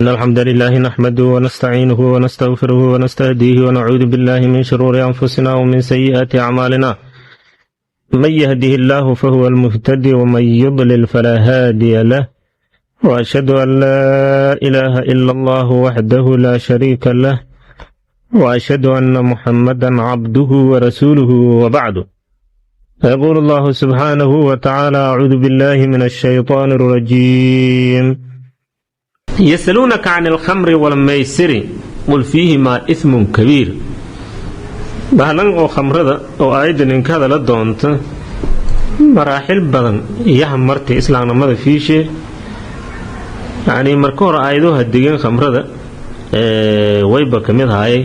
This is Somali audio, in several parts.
إن الحمد لله نحمده ونستعينه ونستغفره ونستهديه ونعوذ بالله من شرور أنفسنا ومن سيئات أعمالنا. من يهده الله فهو المهتدي ومن يضلل فلا هادي له، وأشهد أن لا إله إلا الله وحده لا شريك له، وأشهد أن محمدا عبده ورسوله، وبعد. يقول الله سبحانه وتعالى: أعوذ بالله من الشيطان الرجيم. يسألونك عن الخمر والميسر قل فيهما إثم كبير. bahlan oo khamrada oo aayadan in ka hadala doonta maraaxil badan iyo martay islaamnimada fiishe marka hore aayaduhu degan khamrada wayba kamid haayay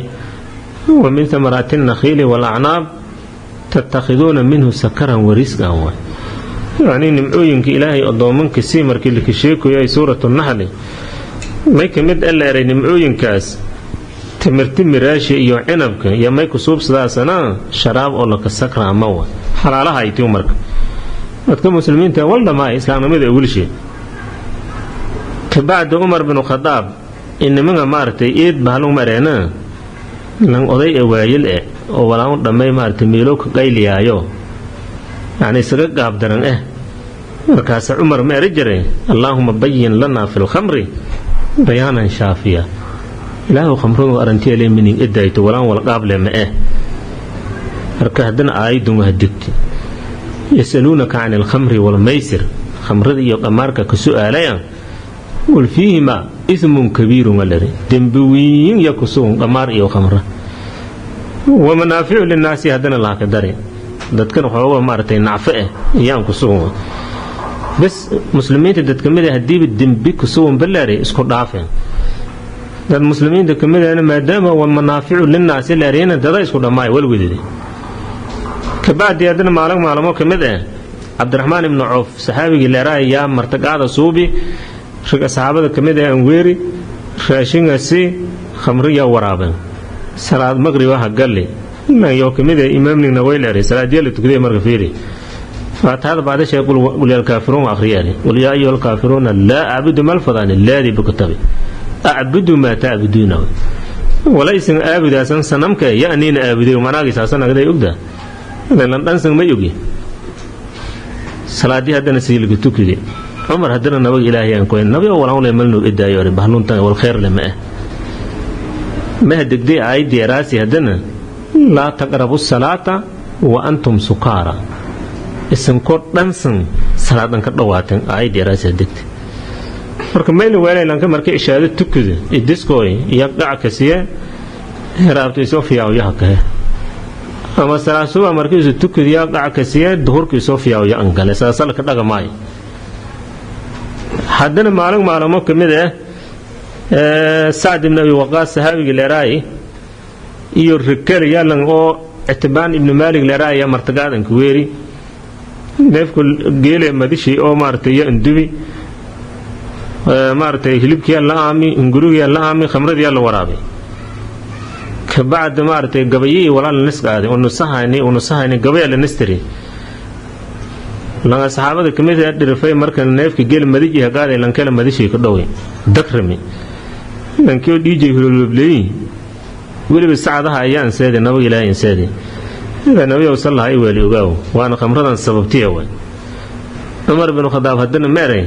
wa min thamaratin nakhil wal a'nab tattakhiduna minhu sakaran wa rizqan wa nimcooyinka ilaahay adoomanka si markii la kasheekoyo ay suuratu nahl may kamid alleeray nimcooyinkaas timirti miraashi iyo cinabka iyo may ku suubsadaasana sharaab oo la ka sakra ama wa xalaalaha ay tii marka dadka muslimiinta walba islaamnimada awilshay kabacda Umar bin Khattab inama maartay eed baalu mareena lan oday waayil oo walaan dhamay maartay meelo ka qayliyaayo isaga gaab daran markaas Umar ma rajay Allahumma bayyin lana fil khamri bayaanan shaafiya ilaahu khamruhu arantii leemin idayto walaan wal qaab lema marka hadan aayadu hadigti yasalunaka 'anil khamri wal maysir khamrada iyo qamaarka ka su'aalayaan wal fiihima ismun kabiirun walari dambiwiin yakusun qamaar iyo khamra wa manaafi'u lin naasi hadana la ka daray dadkan waxa maartay nacfa iyaan ku sugan bas muslimiinta dadka mid hadii dambi ku sugan balaari isku dhaafeen dad muslimiinta kamid ah maadaama wa manaafi'u lin naasi laarina dad isku dhamaay walwidii kabacdi hadana maalmo kamid Abdurrahman ibn Auf saxaabigi leeray yaa martaqada suubi shaqa saxaabada kamid ah weeri raashingaasi khamriya waraaban salaad maghrib ah galay iyo kamid ah imaamnina way leeray salaadiyada tukadey marka fiiri فهذا بعد شيء يقول يا الكافرون أخرياني قل يا أيها الكافرون لا أعبد ما الفضاني الذي بكتبه أعبد ما تعبدونه وليس أعبد أسان سنمك يأنين أعبده ومناقص أسان أقدر يقدر لأن أنسان ما يقي صلاة دي هدنا سيلك تكدي عمر هدنا نبي إلهي أنكوين نبي أول عمل يملنو إدى يوري بحلون تاني والخير لما ما هدك دي عايدي راسي هدنا لا تقربوا الصلاة وأنتم سكارى isan kor dhansan salaadan ka dhawaatan aayad yaraas degta marka meel weelaylanka marka ishaado tukada idiskooy iyo dhaca siya heraabto soo fiyaw ka ama salaasuba marka isu tukada iyo dhaca siya duhurkii soo fiyaw angale salka dhagamaay hadana maalmo kamid Sa'd ibn Abi Waqqas sahabiga leeray iyo rikal yalan oo Itbaan ibn Malik leeray martaqadan ku weeri neefku geele madishi oo maartay indubi maartay hilibkiya la aami ngurugiya la aami khamradiya la waraabay kabacda maartay gabayii walaal nisqaaday oo nusahayni gabay la nistiri laga saxaabada kamid ah dhirfay marka neefka geele madishi hagaaday lan kala madishi ka dhaway dakrami lankii DJ hulubleey waliba saacadaha ayaan seeday nabiga ilaahay seeday النبي صلى الله عليه وسلم وانا خمرا سببتيه عمر بن الخطاب هدنا ميري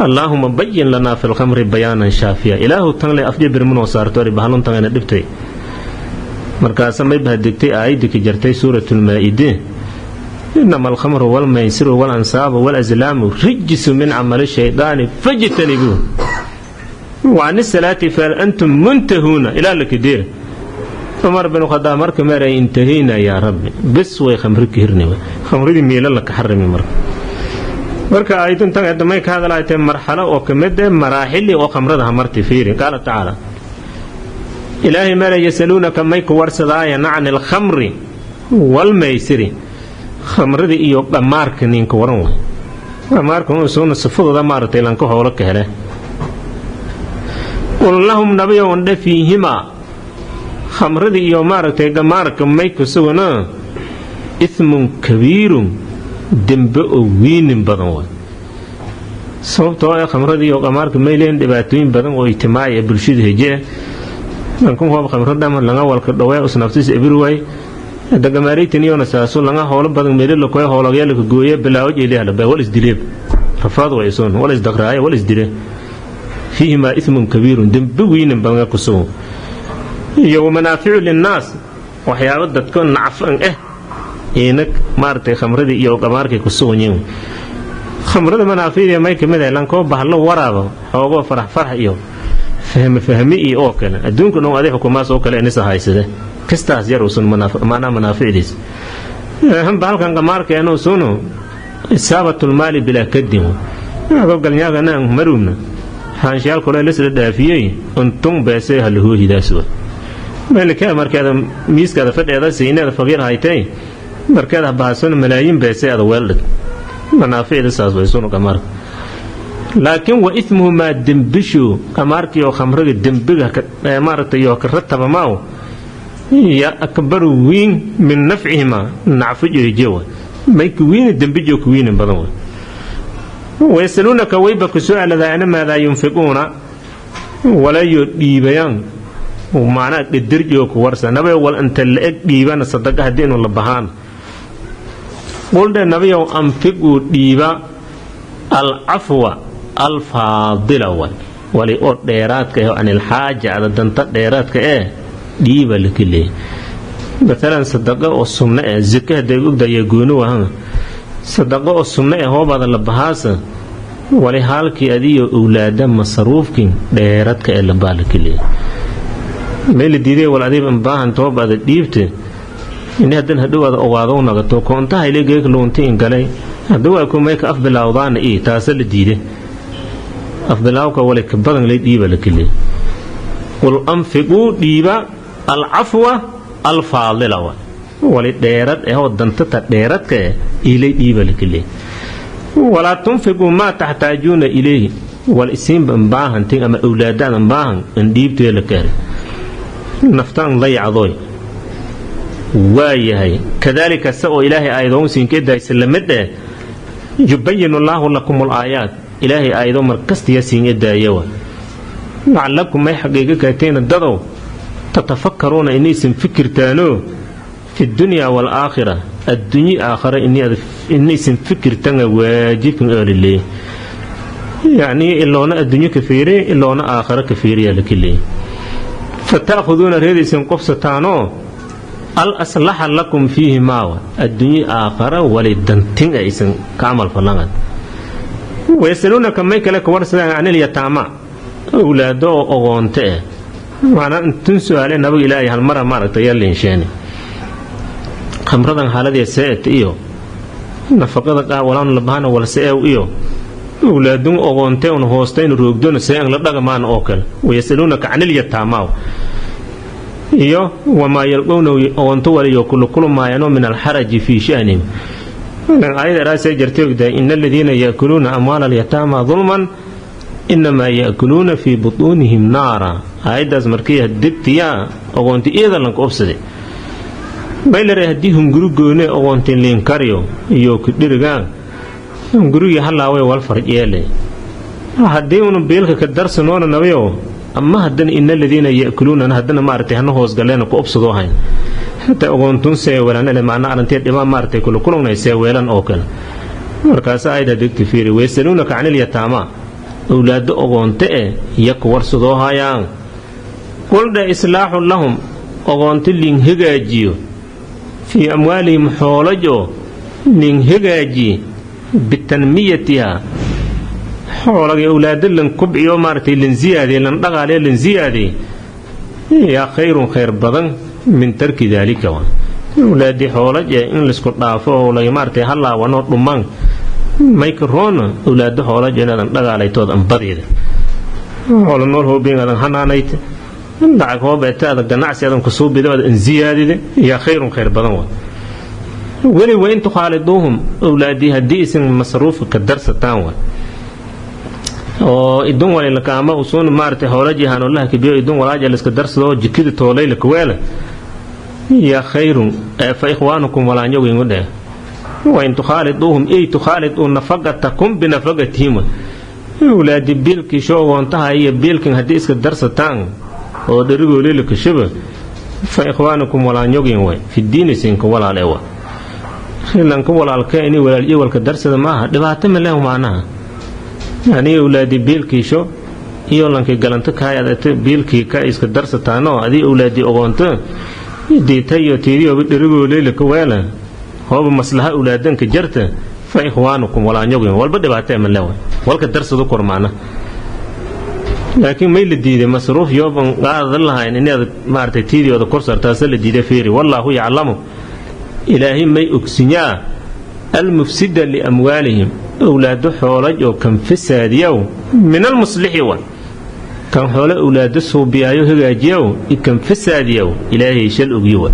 اللهم بين لنا في الخمر بيانا شافيا اله تنلي افجي برمن وصارتوري بحلون تنغنا دبتي markaas may bahadegtay aayadii jirtay suuratul maa'ide inama al-khamru wal maysiru wal ansaabu wal azlamu rijsun min amali shaytaani fajtanibu wa an salati fa antum muntahuna ila al-kadir عمر بن الخطاب marka maray intahayna ya rabbi bas way khamriki hirnima khamridi meela la ka xarimi marka aydan tan adamay ka hadalaaytay marxalo oo kamid maraaxil oo khamrada marti fiiri qala taala ilaahi ma yasalunaka may ku warsadaaya an al-khamri wal maysiri khamridi iyo qamaarka ninka waran qamaarka oo soo nasfudada maartay lan ka hawlo ka hele qul lahum nabiyyun dafihima khamradi iyo maartay gamaarka may ku sugana ismun kabiirun dambe oo weyn badan sababtoo ah khamradii iyo qamaarka mayleen dhibaatooyin badan oo ijtimaaci bulshada hejee lankun hoob khamrada ma laga walka dhawaa usnaftiis everywhere dagamaaritin iyo nasaaso laga howlo badan meelo la kooyo howlayaal ka gooyay bilaaw jeeliyada baa wal isdileeb rafaad way soon wal isdaqraay wal isdile fiihima ithmun kabiirun dambi weyn badan ku soo iyo manaafi'u linnaas waxyaabo dadka nacfan inag maartay khamradii iyo qamaarkay ku soo yiin khamrada manaafi'da may kamid ah lanko bahlo waraabo xoogo farax iyo fahmi iyo oo kale adduunka dhan adeeg xukuumaas oo kale inisa haysada kastaas yar usan manaafi'diis halkan qamaarkeena soo isaabatul maali bila kadin galnyagana marumna hanshaal kale la sida dhaafiyay untum beesay halhoo hidaasoo malika markada miiskada fadheeda siinada faqiir haytay markada baasan malaayin beesay ada weelad manaafi'da saas way soo qamaar laakiin wa ithmuhu ma dambishu qamaarkii oo khamrada dambiga maartay oo ka rataba maaw ya akbar wiin min naf'ihima na'fu jijewa may kuwiin dambijo kuwiin badan ويسألونك ويبك سؤال ذا ماذا ينفقون ولا يديبيان ومعنى الدرجوك ورسا نبي والأنت اللي ديبان صدقها الدين ولا بهان قلنا نبي أنفقوا ديبا العفو الفاضلة ولأود ديراتك عن الحاجة على دنطة ديراتك ديبا لكله مثلا صدقة والسمنة الزكاة ديقوك دا يقولوا صدقة والسمنة هو بعض اللبهاسة ولحالك أدي أولادا مصروفك ديراتك إلا بالك ليه ميل ديدي والعديب انباهن تو بعد ديبته إن هدن هدو أوادو نغتو كونتا هيلي جيك لونتين قالي هدو أكو ميك أفضل أوضان تاسل ديدي أفضل أوكا ولك بدن لي ديبا لك ليه والأنفقوا ديبا العفو الفاضلة ولي ديرات هو دنتتا ديراتك إلي ديبا لك ليه ولا تنفقوا ما تحتاجون إليه والإسين بانباهن تين أما أولادان انباهن ان ديبتو يلكاري نفتان ضيع ضوي وايهي كذلك سوى إلهي آيضون سينكيدا يسلمت يبين الله لكم الآيات إلهي آيضون مركزت يسينكيدا يوا لعلكم ما يحقيقك كاتين الدضو تتفكرون إني سنفكر تانو في الدنيا والآخرة الدنيا آخرة إني سنفكر تانو واجب من أهل الله يعني إلا الدنيا كثيرة إلا آخرة كثيرة لكله فتأخذون هذه سنقفستانو الأصلح لكم فيه ماوى الدنيا آخرة ولدنتين أيسن كعمل فلان ويسألونك ميك لك ورسلا عن اليتامى أولادو أغونتئ معنى أن تنسوا عليه نبي إلهي هالمرة مرة تيالي إنشاني خمرضا حالة سيئت إيو نفقدك أولان لبهانا ولا سيئو إيو أولادون أغونتين وهوستين روغدون سيئن لبدأ مان أوكل ويسألونك عن اليتامى إيو وما يلقون أغونتو وليو كل ما ينو من الحرج في شأنهم آية رأسي جرتوك إن الذين يأكلون أموال اليتامى ظلما إنما يأكلون في بطونهم نارا آية داز مركية الدكتيا أغونتي إيضا لنك أبسدي بيلر يهديهم قرقوني أغونتي لينكاريو إيو كدرقان قرقي حلاوي والفرق يالي هديون بيلك كدرس نوانا نبيو أما هدن إن الذين يأكلون أنا هدن مارتي هنوهوز قالينا كأبسدو هاين حتى أغونتون سيوالان اللي معنا أرنتيت إمام مارتي كلنا سيوالان أوكل مركاسا آية دكت فيري ويسألونك عن اليتامى أولاد أغونتئ يكور صدوها قل دا إصلاح لهم أغونت لين هجاجيو في أموالهم حولجو لين هجاجي بالتنميتها حولج أولاد لن كبعيو مارتي لن زيادة لن دغالي لن زيادة يا خير بدن من ترك ذلك أولادي حولج إن لسكت دافو ولا مارتي هلا ونوت لمان مايكرون أولاد حولج إن دغالي تود أنبضيده ولا نور هو بين هذا حنانيت دعك هو بيتاد الجناعس هذا كسوب بده إن زيادة يا خير بدن ولي وين تخالدوهم أولادي هديس مصروف كدرس تاون oo idun wali la kaama usun maartay hawlaji Allah kibiyo idun walaaja la iska darsado jikida toolay la kuweela ya khayrun fa ikhwanukum wala nyogu ngode wa in tukhaliduhum ay tukhalidu nafaqatakum bi nafaqatihim awlaadi biilkii soo ogoontaha iyo biilkin haddii iska darsataan oo dharigoolila kashaba fa ikhwaanukum walaanyogin way fi diini siinka walaale wa lanka walaalka inay walaal iyo walka darsada maaha dhibaato ma leh maanaha yani awlaadi biilkiisho iyo lanka galanta kaayadata biilkii ka iska darsataano adii awlaadi ogoonta diitayo tiiriyo dharigoolila ka weela hooba maslaha awlaadanka jarta fa ikhwaanukum walaanyogin walba dhibaato ma leh walka darsado kormaana laakiin may la diiday masruuf yooban qaadada lahayn inaad maartay tiidiyooda kor sartaasa la diiday fiiri wallaahu yaclamu ilaahay may ogsinyaa almufsida liamwaalihim awlaado xoolaj oo kan fasaadiyow min almuslixi wa kan xoolo awlaado suubiyaayo hagaajiyow kan fasaadiyow ilaahay shal ogyiwa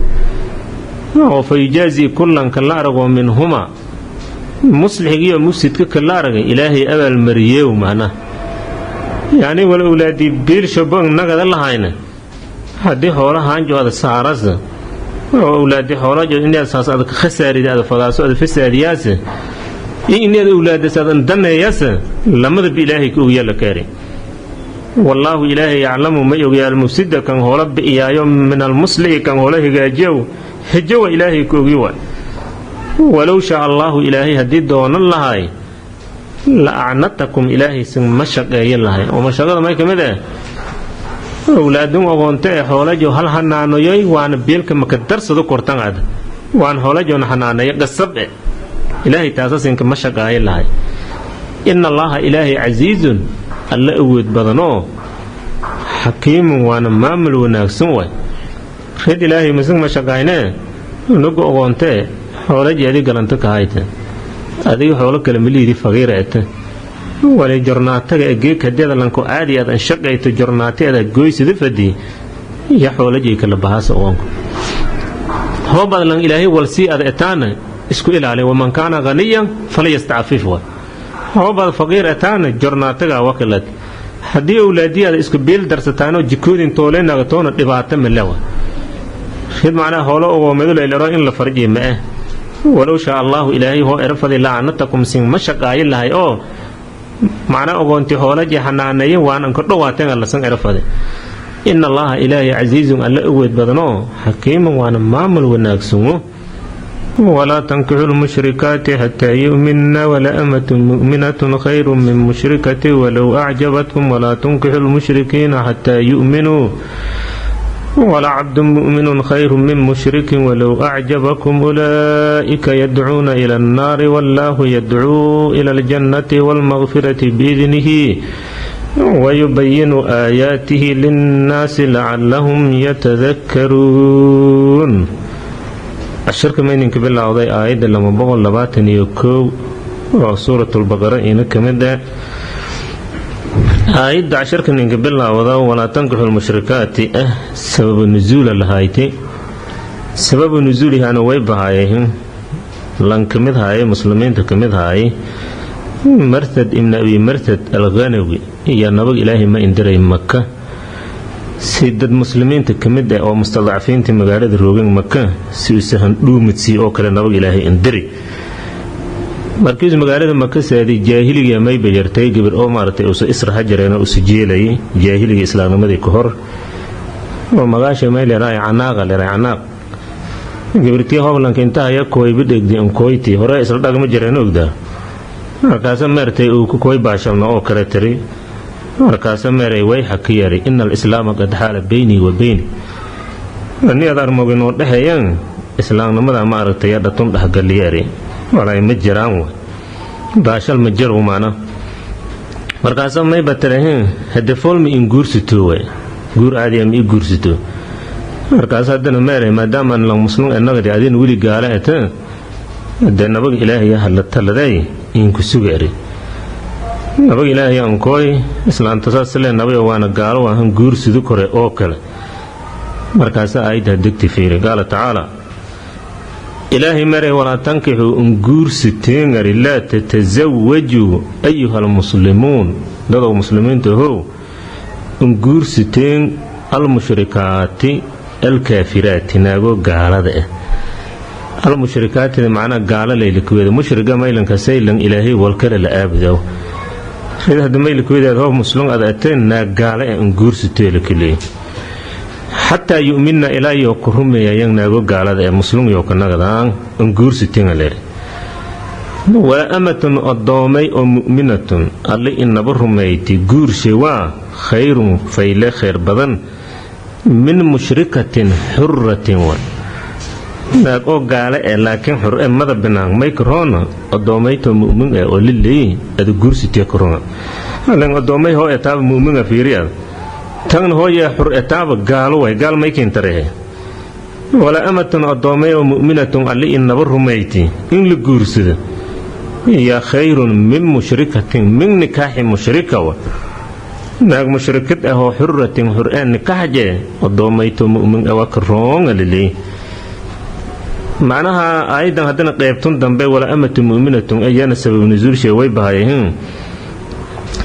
oo fa yujaazi kullanka la aragoo minhuma muslixgiiyo mufsidka ka la aragay ilaahay abaalmariyeew macnaha yani wal awlaadi biilshabon nagada lahayna haddii xoolahaanjo ada saarasa oo awlaadi xoolajo inaad saas aad ka khasaarida aad fadaaso aad fasaadiyaasa iyo inaad awlaadaas aad daneeyasa lamadaba ilaahay ka ogyaa la kaari wallaahu ilaahay yaclamu ma ogyaa almufsida kan hoola bi'iyaayo min almuslixi kan hoola hagaajiyow hejowa ilaahay ka ogyi waay walow shaa allaahu ilaahay haddii doonan lahay la acnatakum ilaahay sin ma shaqeeyan lahay oo mashaqada may ka mid ah awlaadun ogoonta ee xoolajo hal hanaanoyoy waana biilka maka darsado kortanaad waan xoolajoona hanaanaya qasab e ilaahay taasasinka ma shaqaayan lahay ina allaaha ilaahay casiizun alla awood badanoo xakiimun waana maamul wanaagsan way red ilaahay masin ma shaqaynee unagu ogoontee xoolajeedii galanta ka hayta adiga xoolo kale maliidi faqiira ete wali jornaataga egeek hadeeda lanko caadi aad anshaqayto jornaateeda goysida fadi iyo xoolajay kala bahaasa oonku hoobaad lan ilaahay walsii ad etaana isku ilaali waman kaana ghaniyan falyastacfif wa hoobaad faqiir etaana jornaataga wakalad haddii awlaadiyaada isku biil darsataanoo jikoodin tooleenagatoona dhibaato malewa rid macnaha hoolo ogoomeedu laylaro in la farjiye ma ah walow shaa allaahu ilaahay hoo erafadi lacanatakum sin ma shaqaayin lahay oo macnaa ogoonti hoolaji xanaaneeyen waan anka dhowaateen lasan erafade ina allaaha ilaahay casiizun alla awood badanoo xakiiman waana maamul wanaagsano walaa tankixu lmushrikaati xataa yu'minna wala amatun mu'minatun khayrun min mushrikati walow acjabatkum walaa tunkixu lmushrikiina xataa yu'minuu ولعبد مؤمن خير من مشرك ولو أعجبكم أولئك يدعون إلى النار والله يدعو إلى الجنة والمغفرة بإذنه ويبين آياته للناس لعلهم يتذكرون الشرك ما ينك بالله وضي آيات لما بغل لباتن يكو سورة البقرة إنك مدى آيات عشرك نينك بالله وضع ولا تنكحوا المشركات سبب النزول لهايتي سبب نزولها أنا ويبهايهم لان كمدهاي مسلمين تكمدهاي مرثد ابن أبي مرثد الغانوي يا نبغ إلهي ما اندري مكة سيدد مسلمين تكمده أو مستضعفين تمغارد روغين مكة سيسهن دومتسي أو كلا نبغ إلهي اندري markiis magaalada maka saadi jaahiliga may bajartay gabar oo maartay oo isra hajareena oo sijeelay jaahiliga islaamnimadii ka hor oo magaasha may leeyahay anaaq gabartii hoblanka inta ay kooy bidegdi aan kooyti hore isla dhagma jireen ogda markaas meertay uu ku kooy baashalna oo kale tiri markaas meeray way xakiyari inal islaam qad hala bayni wa bayni ani adar moogino dhaxayaan islaamnimada maartay dhadton dhaxgaliyari walaay ma jiraan baashal ma jiro maana markaas may batareen hada foolmi in guursito way guur aadi am guursito markaas hadana meeray maadaama la muslim anagadi adin wili gaala eta hada nabag ilaahay hal taladay in ku sugeeri nabag ilaahay aan kooy islaanta saasle nabay waana gaalo waan guursido kore oo kale markaas ayda degti fiiri qaala taala إلهي مري ولا تنكحوا انقورستين لا تتزوجوا أيها المسلمون لذو مسلمين تهو انقورستين المشركات الكافرات ناقو قالة ده المشركات معنى قالة ليلكوية مشركة ميلن كسيلن إلهي والكرة لآبدو هذا ما يلكويد هو مسلم أذاتين ناقال انقرستي لكلي حتى يؤمننا إلى يوكرهم يا ناقو قال هذا مسلم يوكنا غدان انقرستي غير ولا أمة الضومي أو مؤمنة اللي إن برهم يتي قرشوا خير فيلا خير بدن من مشركة حرة naag oo gaale laakiin xur mada binaan may korona adoomeyto mu'min oo lilii ad guursitay korona lan adoomey hoo etaab mu'min fiiriya tan hooya xur etaab gaalo way gaal may keentaree wala amatun adoomey oo mu'minatun alli inaba rumayti in la guursado ya khayrun min mushrikatin min nikahi mushrika naag mushrikad ah oo xurratin xur'aan nikahje adoomeyto mu'min oo korona lilii معناها أيضا هذين قيبتون دنبي ولا أمة مؤمنة أيانا سبب نزول شيء ويبهايهم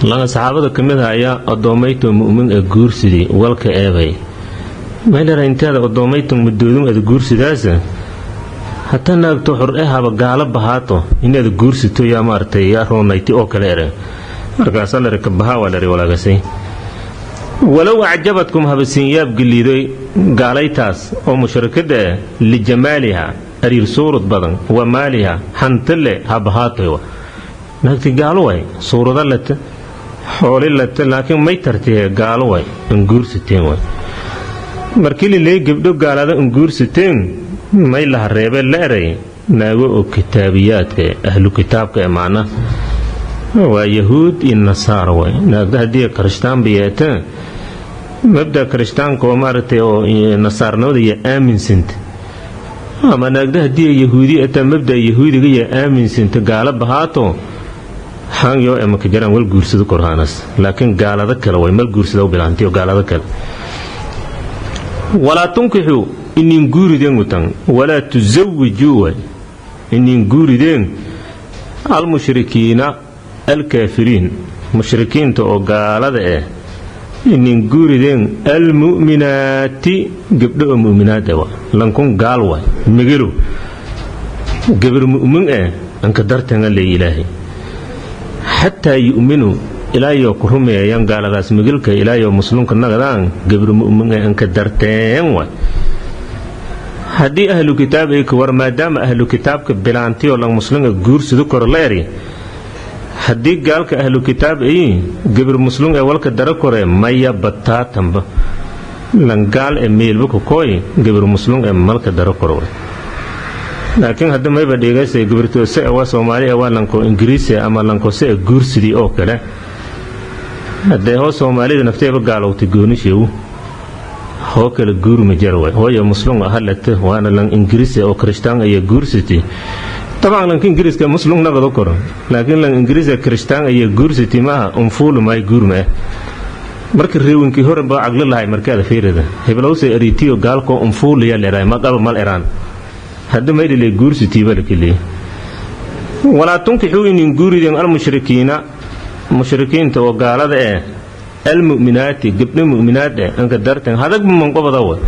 لأن صحابة كمدها أيا أدوميت مؤمن الجورسدي والك أبي ما إلا أنت هذا أدوميت مدودون الجورسداسة حتى أنك تحر إيها بقالب بهاته إن الجورسدو يا مارتي يا رونيتي أو كليرة أركاسا لركبها ولا قسي ولو أعجبتكم هبسياب قليدي قاليتاس أو مشركة لجمالها أرير صورة بدن ومالها حنتلي هبهاتوا نكتي قالوا صورة لت حولي لت لكن ما يترتيه قالوا انقور ستين مركلي اللي قبدو قال هذا انقور ستين ما يلها الريبة لأري ناقو كتابيات أهل كتاب معنا ويهود النصارى ناقده دي كريستان بياتا مبدأ كريستان كومارتي أو نصارى دي آمن سنت أما ناقده دي يهودي أتا مبدأ يهودي دي آمن سنت قال بهاتو حان يو أما كجران والقرسدو كرهانس لكن قال ذكر ويمال قرسدو بلانتيو قال ذكر ولا تنكحوا إني نقول دين ولا تزوجوا إني نقول دين المشركين الكافرين مشركين تو قال هذا إن نقولين المؤمنات قبل المؤمنات لنكون قالوا مجرو قبل مؤمن أنك درتنا لإلهي حتى يؤمنوا إلى يوكرهم يان قال راس مجلك إلى يوم مسلم كنا قدان قبل مؤمن أنك درتنا هدي أهل كتابك ورما دام أهل كتابك بلانتي ولا مسلم جورس ذكر لاري هدي قالك أهل كتاب قبل مسلم أولك دركورة مايا بتاتم لان قال إميل بكو كوي قبل مسلم ملك دركورة لكن هذا ما يبدي جالس قبل توسع وسومالي أول لانكو إنجليزي أما لانكو سع جورس دي أوكله هذا هو سومالي نفتي بقالوا تجوني شيء هو كل جور مجروي هو يا مسلم أهلته وأنا لان إنجليزي أو كريستان أي جورسيتي طبعا لان إنجليز كمسلم نقدر كره لكن لان إنجليز كريستان أي جورسيتي ما أنفول ما يجور ما مركز ريوين كهورن بعقل الله مركز فيره ده هبلوس أريتيو قال كو أنفول يا لراي ما قال مال إيران هذا ما يدري جورسيتي بالكلي ولا تنكحوا إن جوريدين المشركين مشركين تو قال هذا المؤمنات قبل المؤمنات أنك درتن هذا من قبض أول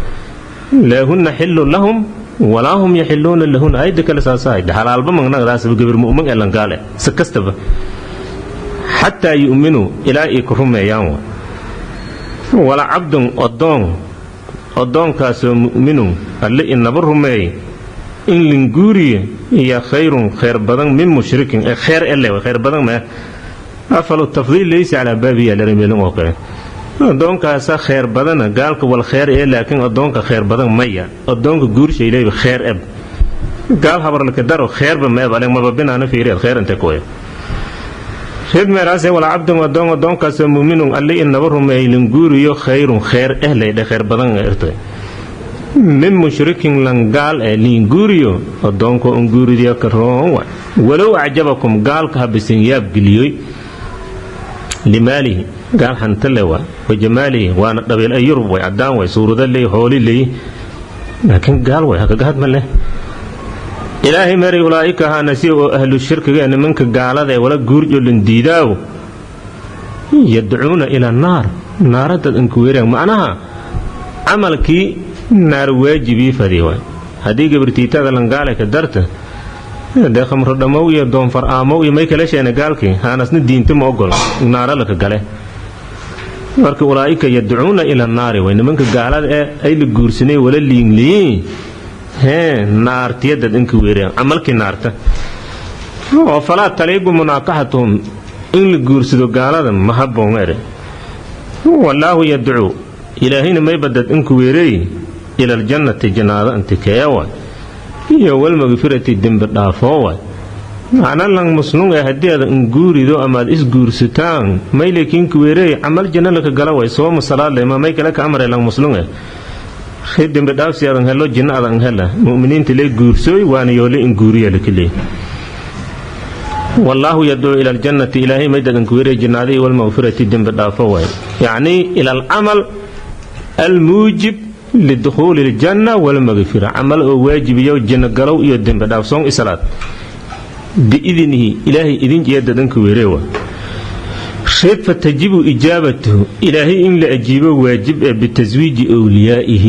لهن حل لهم ولا هم يحلون لهن أيدك الأساسات حلال بمن نغراس بقبل المؤمن إلا قال سكستب حتى يؤمنوا إلى إكرهم يوم ولا عبد أضون كاس مؤمنون اللي إن برهم إن لنجوري هي خير بدن من مشرك خير إلا وخير بدن ما أفضل التفضيل ليس على بابي لرميلون وقع أدونك أسا خير بدن قالك والخير إيه لكن أدونك خير بدن مية أدونك قرش إليه بخير أب قال حبر لك دارو خير بما يبقى ما ببنا أنا في ريال خير أنت كوي خدمة راسي ولا عبد أدونك أسا مؤمنون اللي إن برهم يلنقور يو خير إهلا إذا خير بدن إرتوي من مشرك لن قال لنقوريو أدونك أنقوري ديا كرون ولو أعجبكم قالك هبسين ياب قليوي لماله قال حنتلوا وجماله وانا قبل أي يرب وعدان وسورة اللي حولي لي لكن قال وهكذا قد مله إلهي مري أولئك هانسيو أهل الشرك أن منك قال هذا ولا قرج لنديداو يدعون إلى النار نار الانكويرين معناها عملك نار واجبي فديوا هذه قبرتيتا لن قالك درته de khamro dhamaw iyo doonfar aamow iyo may kala sheena gaalkii haanasna diinta ma ogol naara la ka gale marka ulaa'ika yadcuuna ila naari way nimanka gaalada ee ay la guursanay wala liingliin naartiyadad inka weereen camalkii naarta oo falaa taliigu munaaqaxatuhum in la guursado gaalada ma habboon ere wallaahu yadcuu ilaahayna may badad inku weereey ila aljannati jannaada antikeeya waay iyo walmagfirati dembi dhaafoo waay macna lang muslum ee haddii aad inguurido amaad isguursataan may leekiinka weereey camal janna laka gala way sooma salaadle ma may kale ka amare lang muslum ee dembi dhaaf si adan helo jinna adan hela mu'miniinta lee guursooy waana yoole inguuriya lakile wallaahu yadcuu ila aljannati ilaahay may dadanku weereey jannaadii walmagfirati dembi dhaafoo waay yacni ila alcamal almuujib لدخول الجنة والمغفرة عمل أو واجب يو جنة قلو يو الدم بداف صون إسلات بإذنه إلهي إذن جيادة دنك ويريوه شيء فتجب إجابته إلهي إن لأجيبه واجب بتزويج أوليائه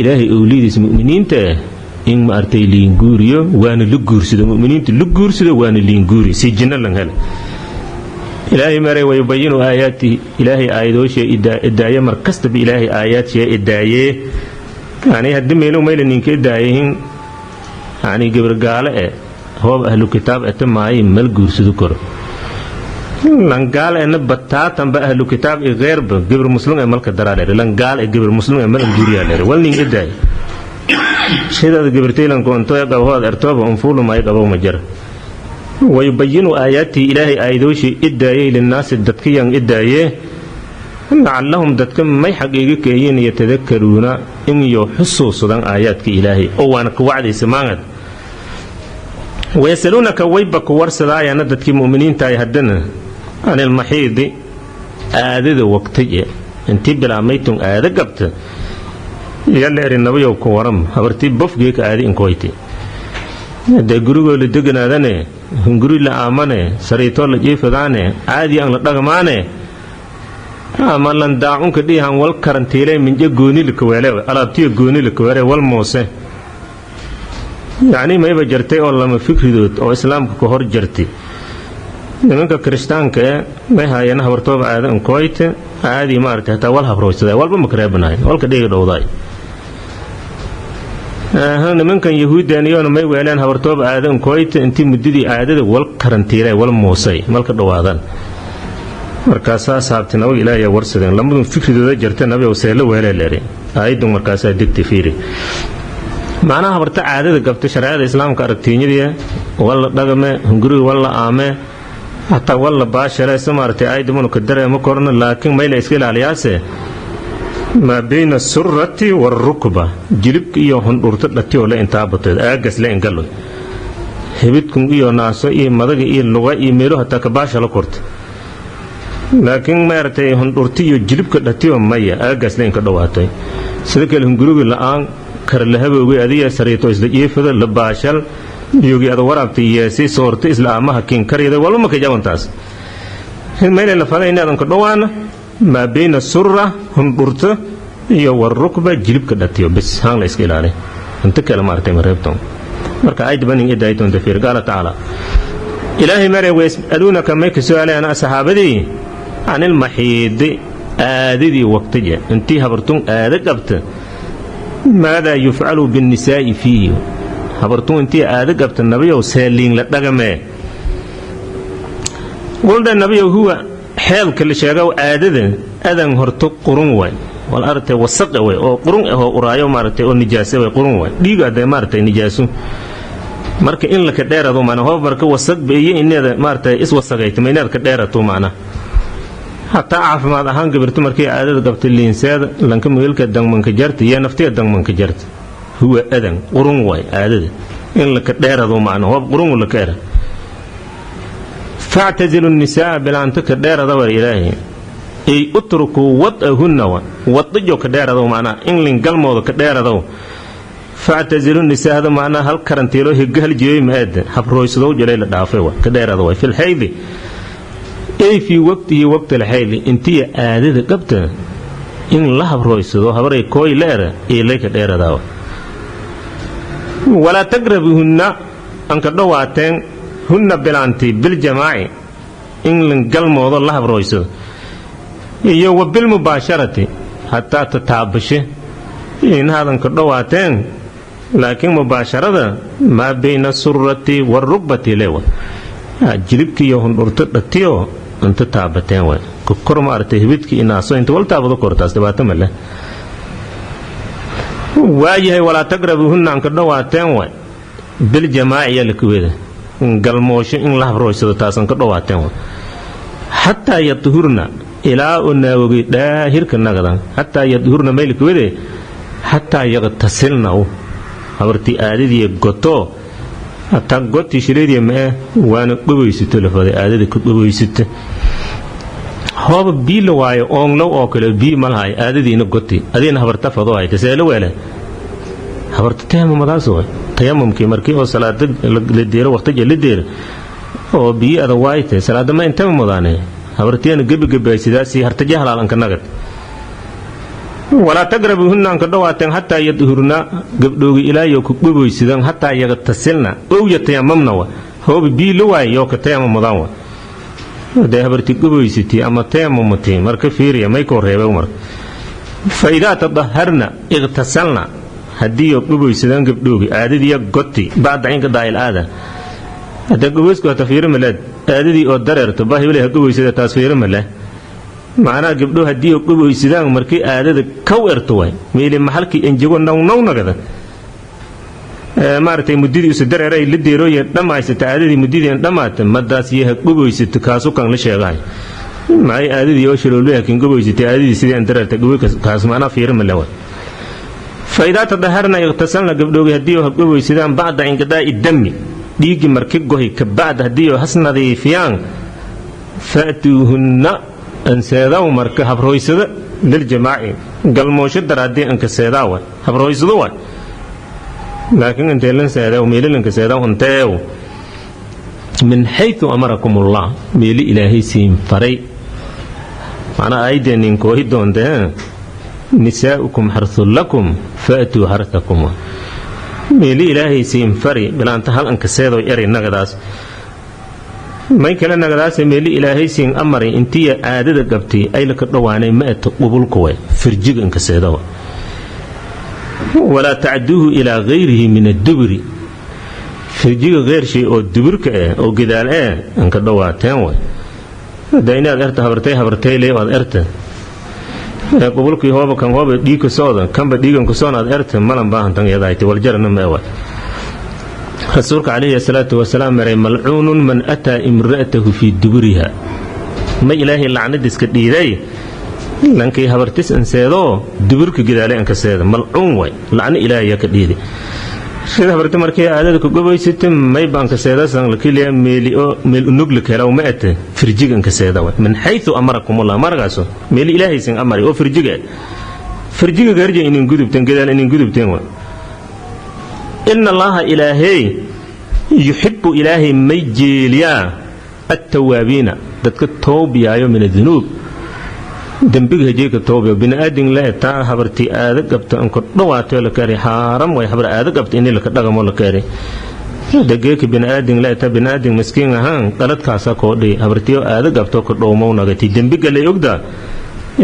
إلهي أوليد المؤمنين تاه إن ما أرتي لينغوريو وانا لقورسد المؤمنين لقورسد وانا لينغوري سي جنة لنهلا إلهي مري ويبين آياته إلهي آياتوش إداية مركزت بإلهي آيات شيء إداية يعني هدم يلو ميل إنك إدايين يعني قبر قال هو أهل الكتاب أتم معي ملقور سذكر لان قال إن بطاطا بأهل الكتاب غير قبر مسلم ملك الدرالة لان قال قبر مسلم ملك جوريا ولنين إداية شيء هذا قبرتي لان كنتو يبقى هو أرتوب وانفول ما يبقى مجر ويبين آياته إلهي آيدوشي إداية للناس الدتكيا إداية لعلهم دتكم ما يحقيقك أين يتذكرون إن يحسوا صدان آياتك إلهي أو أنك وعد سماعت ويسألونك ويبك ورسل آية ندتك مؤمنين تايهدنا عن المحيض آذذ وقتي انتي بلا ميتم آذذ قبت يلا النبي وكورم هبرتي بفقيك آذي انكويتي de gurigo la deganaadane hunguri la aamane sariito la jiifadaane caadi aan la dhaqmaane ama lan daacun ka dhihan wal karantiile minje gooni la kaweele alaabtiyo gooni la kaweere wal moose yani mayba jartay oo lama fikridood oo islaamka ka hor jartay nimanka kristaanka may haayana habartooba aada in kooyte caadi maartay hataa wal habroysada walba makreebanayn walka dhiga dhowdaay nimankan yahuudaaniyoona may weeleen habartooba aadan kooyta intii muddadii aadada wal karantiilay wal moosay malka dhawaadan markaasaa saabti nabiga ilaahay warsadeen lamadun fikridooda jarta nabiga seelo weeleelere aayadun markaasaa digti fiiri macnaha habarta caadada gabta shareecada islaamka aragtiinyadii walla dhagame hunguriga walla aame hataa walla baashare samaartay aayadumanu ka dareema korna laakiin mayla iska ilaaliyaase ما بين السرة والركبة جلبك إيو هندورت لتيو لا انتابطة آقس لا انقلو هبتكم إيو ناسو إيو مدق إيو اللغة إيو ميلو حتى كباشا لكورت لكن ما يرتي هندورتي إيو جلبك لتيو ميا آقس لا انقلواتي سيدك الهنقلوغي لآن كر لهبوغي أذية سريتو إسلا إيفدا لباشل يوغي أدو ورابتي ياسي صورتي إسلا أماها كين كريدا ولو ما كجاون تاس الميلة لفادا إني أدن كدوانا ما بين السرة هندورته iyo warrukba jilibka dhatiyo bis haan la iska ilaali inta kale maartay mareebton marka ay dibanin idayton tafir qala taala ilaahi mare wees'alunaka mayka su'aalana saxaabadii anil mahid aadidi waqtiga intii habartun aada qabta maada yuf'alu bin nisa'i fi habartun intii aada qabta nabiyo seelin la dhagame qolda nabiyo huwa xeel kale sheegaw aadada adan horto qurun way wal artay wasaq way oo qurun ah oo uraayo maartay oo nijaasa way qurun way dhiiga aday maartay nijaasu marka in la ka dheerado maana hoob marka wasaq beeyay inada maartay is wasaqaytay meeynaad ka dheerato maana hatta caafimaad ahaan gabartu markay aadada qabtay liinseeda lanka meelka dangmanka jarta iyo naftiga dangmanka jarta huwa adan qurun way aadada in la ka dheerado maana hoob qurun la ka dheerado فاعتزلوا النساء بلان تكدير دور إلهي أي اتركوا وطئهن وطئجوا كدير دو معنا إنلين قلموا كدير دو فاعتزلوا النساء هذا معنا هل كرنتيلو هقهل جيوي مهد حفروا يسدو جليل دافوا كدير دو في الحيض أي في وقته وقت الحيض انتي آدد قبت إن الله حفروا يسدو حفروا كوي لير إليك كدير دو ولا تقربهن anka dhawaateen hunna bilaanti bil jamaa'i in lan galmoodo la habroyso iyo wa bil mubaasharati hatta tataabashe in hadan ka dhawaateen laakiin mubaasharada ma bayna surrati war rugbati lewa jilibkiyo hundurta dhatiyo anta taabateen way kor ma artay hibidki inaaso inta wal taabado kortaas dhibaato ma leh waayahay walaa taqrabuhunna anka dhawaateen way bil jamaa'iya lakuweda galmoosho in la habroysado taasan ka dhawaateen way xataa yadhurna ilaa unaawogi daahirka nagadan xataa yadhurna maylakuwede xataa yaqtasilna habartii aadadii goto hataa gotii shireedii ma waana dhawaysito lafada aadada ku dhawaysito hooba bii la waayo oonglow oo kale bii malahay aadadiina goti adiina habarta fado ay taseelo weele habarta tayammumadaas way tayammumkii markii oo salaada la deero waqtiga la deero oo bii ada waayte salaada ma inta mudaane habartiina gabi sidaasi hartaje halaalanka nagad walaa taqrabuhunna anka dhawaateen hataa yadhurna gabdhoogi ilaayo ku dhawaysidaan hataa yaqtasilna oo yatayammamna hooba bii la waayo ka tayammumudaan wa de habarti dhawaysiti ama tayammumati marka fiiriya may ko reebay mar fa idaa tadahharna ightasalna hadiyo dhawaysidaan gabdhoogi aadadiya goti baada inka daayil aada hada dhawaysku hata fiirimaleed aadadii oo dareerto baahi wali ha dhawaysida taas fiirimale macnaa gabdho hadii oo dhawaysidaan markii aadada kaw erto way meeli maxalkii enjigo naw nagada maartay mudidii isu dareeray la deeroyay dhamaysata aadadii mudidii dhamaatay madaas yahay dhawaysata kaasu kan la sheegay maay aadadii oo shirowlay kin dhawaysatay aadadii sidii dareertay dhaway kaas macnaa fiirimale way fa idaa tadahharna ightasalna gabdhoogi hadii oo dhawaysidaan baada inqidaa'i dami dhiigi markii gohi ka baad hadii oo hasnadiifiyaan faatuhunna anseedaw marka habroysada lil jamaa'i galmoosho daraadii anka seedaw habroysada way laakiin intee lan seedaw meelanka seedaw anteew min haythu amarakumullah meeli ilaahay siin faray ana aydeenin koohi doonte nisaa'ukum harthul lakum faatu harthakum meeli ilaahay siin fari bilaanta hal anka seedaw eri nagadaas may kala nagadaas meeli ilaahay siin amari intii aadada qabtay ay la ka dhawaanay ma ta qubulku way firjiga inka seedaw wala ta'duhu ila ghayrihi min ad-dubri firjiga غير shay oo duburka oo gidaal anka dhawaateen way daynaad erta habartay leeyahay erta qubulkii hooba kan hooba dhiig sooda kanba dhiigan ku soonaad erta malan baahan tan yadaaytay wal jarna ma way rasuulka alayhi salaatu wasalaam maray mal'uunun man ataa imra'atahu fi duburiha ma ilaahi lacnadiis ka dhiiday lankay habartis anseedo duburka gidaalay anka seeda mal'uun way lacna ilaahi ka dhiiday sida habarta markay aadada ku gabaysatay may banka seedasan lakiliya meel unugla kalaw ma ate firjiga anka seeda way min haythu amarakumullah margaaso meel ilaahi sin amari oo firjiga garje inin gudubtan gidaal inin gudubtan way inna allaha ilaahay yuhibbu ilaahi mayjiliya at-tawaabiina dadka toobiyayo min adunub dambiga hejeeka toobiyo binaadin la taa habarti aada qabta an ku dhawaato la kari haram way habar aada qabta in la ka dhagamo la kari dageeka binaadin la taa binaadin miskiin ahaan qaladkaasa koodhay habartiyo aada qabto ku dhowmo nagati dambiga la ogda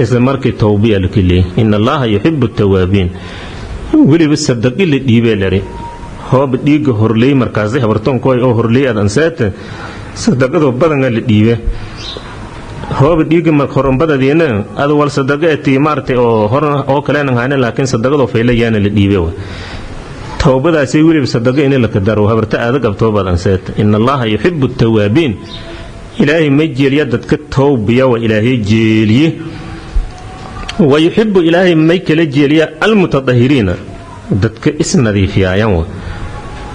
isla markii toobiya la kili inna allaha yuhibbu at-tawaabiin waliba sadaqi la dhiibay lari hoob dhiiga horley markaas habarton kooy oo horley adan seete sadaqado badan la dhiibay hoob dhiiga mar horanbadadiina adu wal sadaqeeti maartay oo kale aan laakiin sadaqado faylayana la dhiibay tawbadaasi waliba sadaqa in la ka daro habarta aad qabto badan seete inna allaha yuhibbu at-tawaabiin ilaahi majliya dadka tawbiya wa ilaahi jeeliye ويحب إلهي ميك لجيليا المتطهرين dadka isnadiifiyaan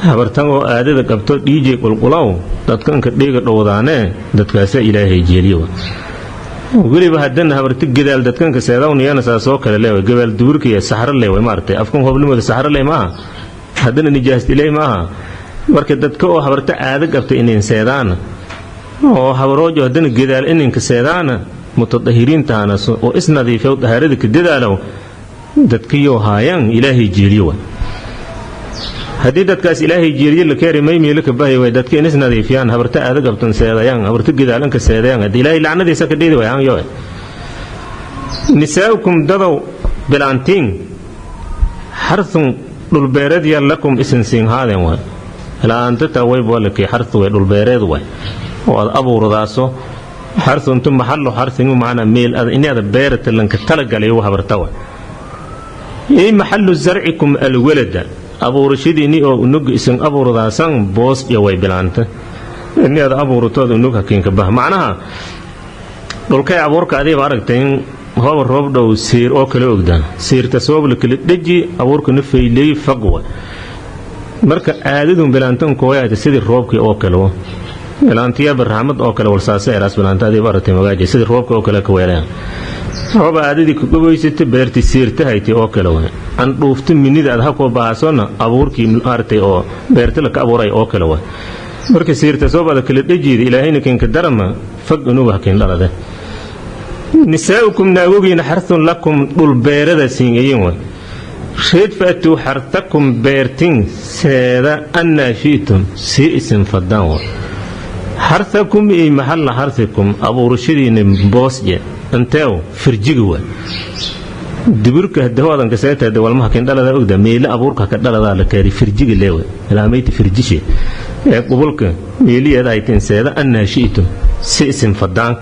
habartan oo aadada qabto dhiije qulqulaw dadkan ka dhiga dhowdaane dadkaas ilaahay jeeliyo waliba hadan habarti gidaal dadkan ka seedawniyana soo kale leeyahay gabal duurkiya saxar leeyahay maartay afkan hobnimada saxar leeyahay ma hadana nijaas ilaahay ma marka dadka oo habarta aada qabto inay seedaan oo habaroojo hadan gidaal inay ka seedaan متطهرين تانا oo isnadiifay tahaarada ka dadaalo dadkiyo haayaan ilaahay jeeliyo haddii dadkaas ilaahay jeeriye la keeri may miilaka bahay way dadka inis nadiifiyaan habarta aada qabtan seedayaan habarta gidaalanka seedayaan haddii ilaahay lacnadiisa ka dheedi way aanyo nisaa'ukum dadow bilaantiin xarthun dhulbeereedya lakum isin siin haadeen way laantata way boolakii xarth way dhulbeereed way oo aad abuurdaaso xarthuntu maxallu xarthingu macna meel inaada beerata lanka talagalay u habarta way ay maxallu zarcikum alwalada abuurashadiinni oo unug isin abuurdaasan boos iyo way bilaanta inaada abuurtooda unug hakiinka bah macnaha dhulkay abuurka adiiba aragtay in hooba roob dhow siir oo kala ogdaan siirta sabab la kala dheji abuurkana fayleey faqwa marka aadadun bilaantan kooyada sidii roobkii oo kale bilaantiya barnaamij oo kale walsaasay raas bilaanta adiiba aragtay magaaji sidii roobka oo kale ka weelaan hooba aadadii ku gabaysatay beerti siirta hayti oo kale way aan dhuufta minida adha ko baasona abuurkii artay oo beerta la ka abuuray oo kale way marka siirta sabab kala dhejiida ilaahayna kinka darama faq inuu hakin dhalade nisaa'ukum naagoogiina xarthun lakum dhul beerada siingayin way reed faatuu xartakum beertin seeda annaa shi'tum si isin fadaan way xarthakum iyo maxalla xarthikum abuurashadiina boosje anteew firjiga way dibirka hadawaadan kaseetada walmaha kin dhalada ogda meela abuurka ka dhalada la kaari firjiga leewe ilaameyti firjishe ee qubulka meeliyada ay tin seeda annaa shi'tum si isin fadaan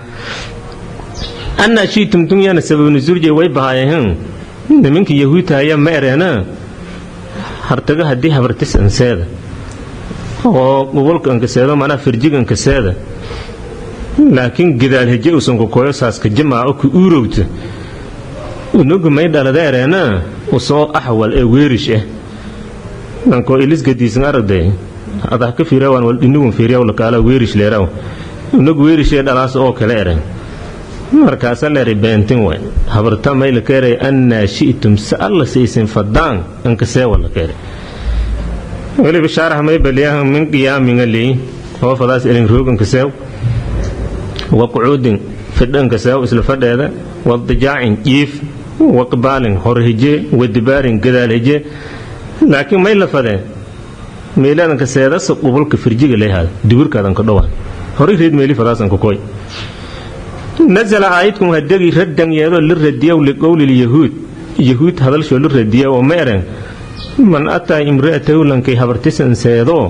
أنا شيتم تنيانا سبب نزورجي ويبهايهن نمنك يهويتا يا ميرينا هرتقا هدي هبرتس انسادا وقولك انك سادا معنا فرجيك انك سادا لكن قدال هجي وسنكو كويو ساسك جمع اوكو اوروت ونوغو ميدا لديرينا وصو احوال اي ويرش نانكو إليس قديسن أردي هذا كفيرا وان والدنوغن فيريا ولكالا ويرش ليراو ونوغو ويرش يدالاس اوكا ليرين markaasa leeri beentin way habarta may la keenay annaa shi'tum sa'alla saysin fadaan anka seewa la keenay wali bishaaraha may baliyaha min qiyaamin ali oo fadaas ilin roogan ka seew wa qu'udin fidan ka seew isla fadheeda wa dijaa'in jiif wa qabalin horhije wa dibaarin gadaalije laakiin may la fadeen meeladan ka seeda qubulka firjiga leeyahay dibirkaadan ka dhawaan hore reed meeli fadaasan ku koy نزل آياتكم هدقي ردا يدو للردية ولقول اليهود يهود هذا الشيء للردية وميرن من أتى امرأته لنكي هبرتسن سيدو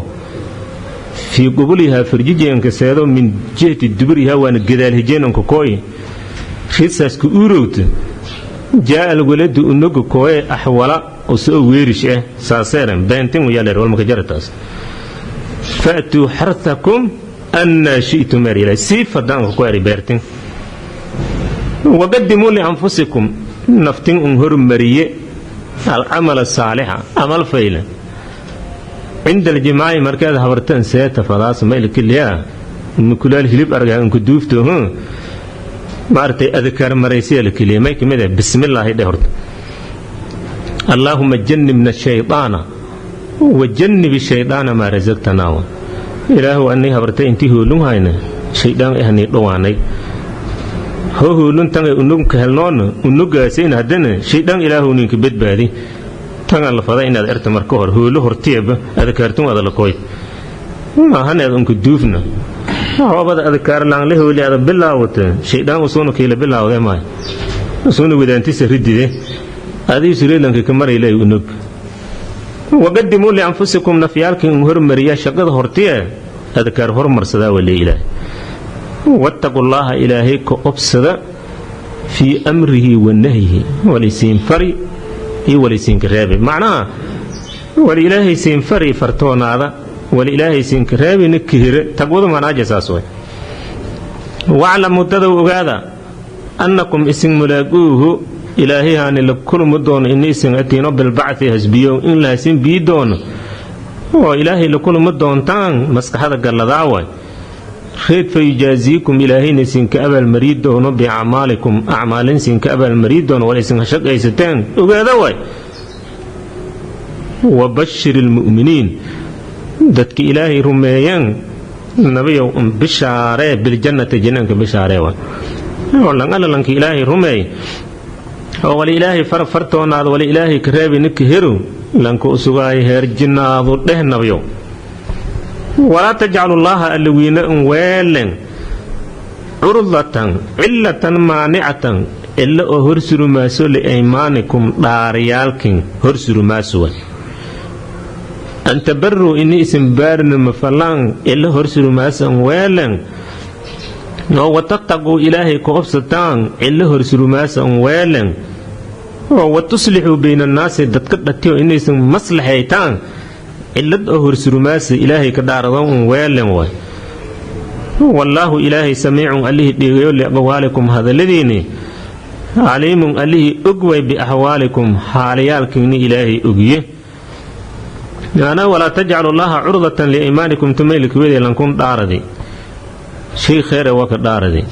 في قبولها فرجيجي انك سيدو من جهة الدبرها وان قدال هجين انك كوي خيساس كؤروت جاء الولد انك كوي أحولا وسؤ ويرش ساسيرن بانتين ويالر والمكجرتاس فأتوا حرثكم أن شئتم مريلا سيف فدان كوي بيرتين وقدموا لأنفسكم نفتن انهر مريه العمل الصالح عمل فيلا عند الجماعة مركز هورتن سيتا فلاس ميلك الليا مكلال هلب أرجع انك دوفته مارتي أذكار مريسية لكلية ميك ماذا بسم الله دهرت اللهم جنبنا الشيطان وجنب الشيطان ما رزقتنا إله أني هورتي انتهوا لهم شيطان إهني رواني هو لنتنا أنهم كهلنا أنجاسين هدنا شيطان إله نيك بيت بادي تنا الفضاء إن هذا ارتمر كهر هو له ارتياب هذا كارتون هذا لقوي ما هن هذا أنك دوفنا هو بدأ أذكار لان له اللي هذا بالله وت شيطان وصونه كيل بالله وده ما وصونه وده أنت سردي ده هذه يصير لانك كمر إلى أنك وقدموا لأنفسكم نفيالك إنهر مريا شقد هرتيه أذكار هر مرصدا ولا إله واتقوا الله إلهيك أبصد في أمره والنهيه وليسين فري وليسين كرابي معناه ولإلهي سين فري فرطون هذا ولإلهي سين كرابي نكهر تقوض معناه جساسوي واعلم مدده هذا أنكم اسم ملاقوه إلهي هاني لكل مدون إني سن أتينا بالبعث هزبيو إن لا سن بيدون وإلهي لكل مدون تان مسك هذا قال دعوة خير فيجازيكم إلهي نسين كأبل مريد دون بأعمالكم أعمال سين كأبل مريد دون وليسن هشق أي ستان وهذا واي وبشر المؤمنين دتك إلهي رميان النبي بشارة بالجنة جنانك بشارة ولن قال لنك إلهي رمي ولإلهي فرتون ولإلهي كرابي نكهرو لنكو أسوغاي هرجنا ضده نبيو ولا تجعل الله اللوين ويلن عرضة علة مانعة إلا هرسر ماسو لإيمانكم داريالكم هرسر ماسو أن تبروا إني اسم بارن مفلان إلا هرسر ماسو ويلن وتتقوا إلهي كوبستان إلا هرسر ماسو ويلن وتصلحوا بين الناس دتكتيو إني اسم مصلحيتان إلا هرسر ماسو إلهي كدارضان ويلن والله إلهي سميع أليه ديغيو لأقوالكم هذا الذين عليم أليه أقوي بأحوالكم حاليالكم إلهي أقوي يعني ولا تجعل الله عرضة لإيمانكم تميلك ويدي لنكم داردي شيء خير وقت داردي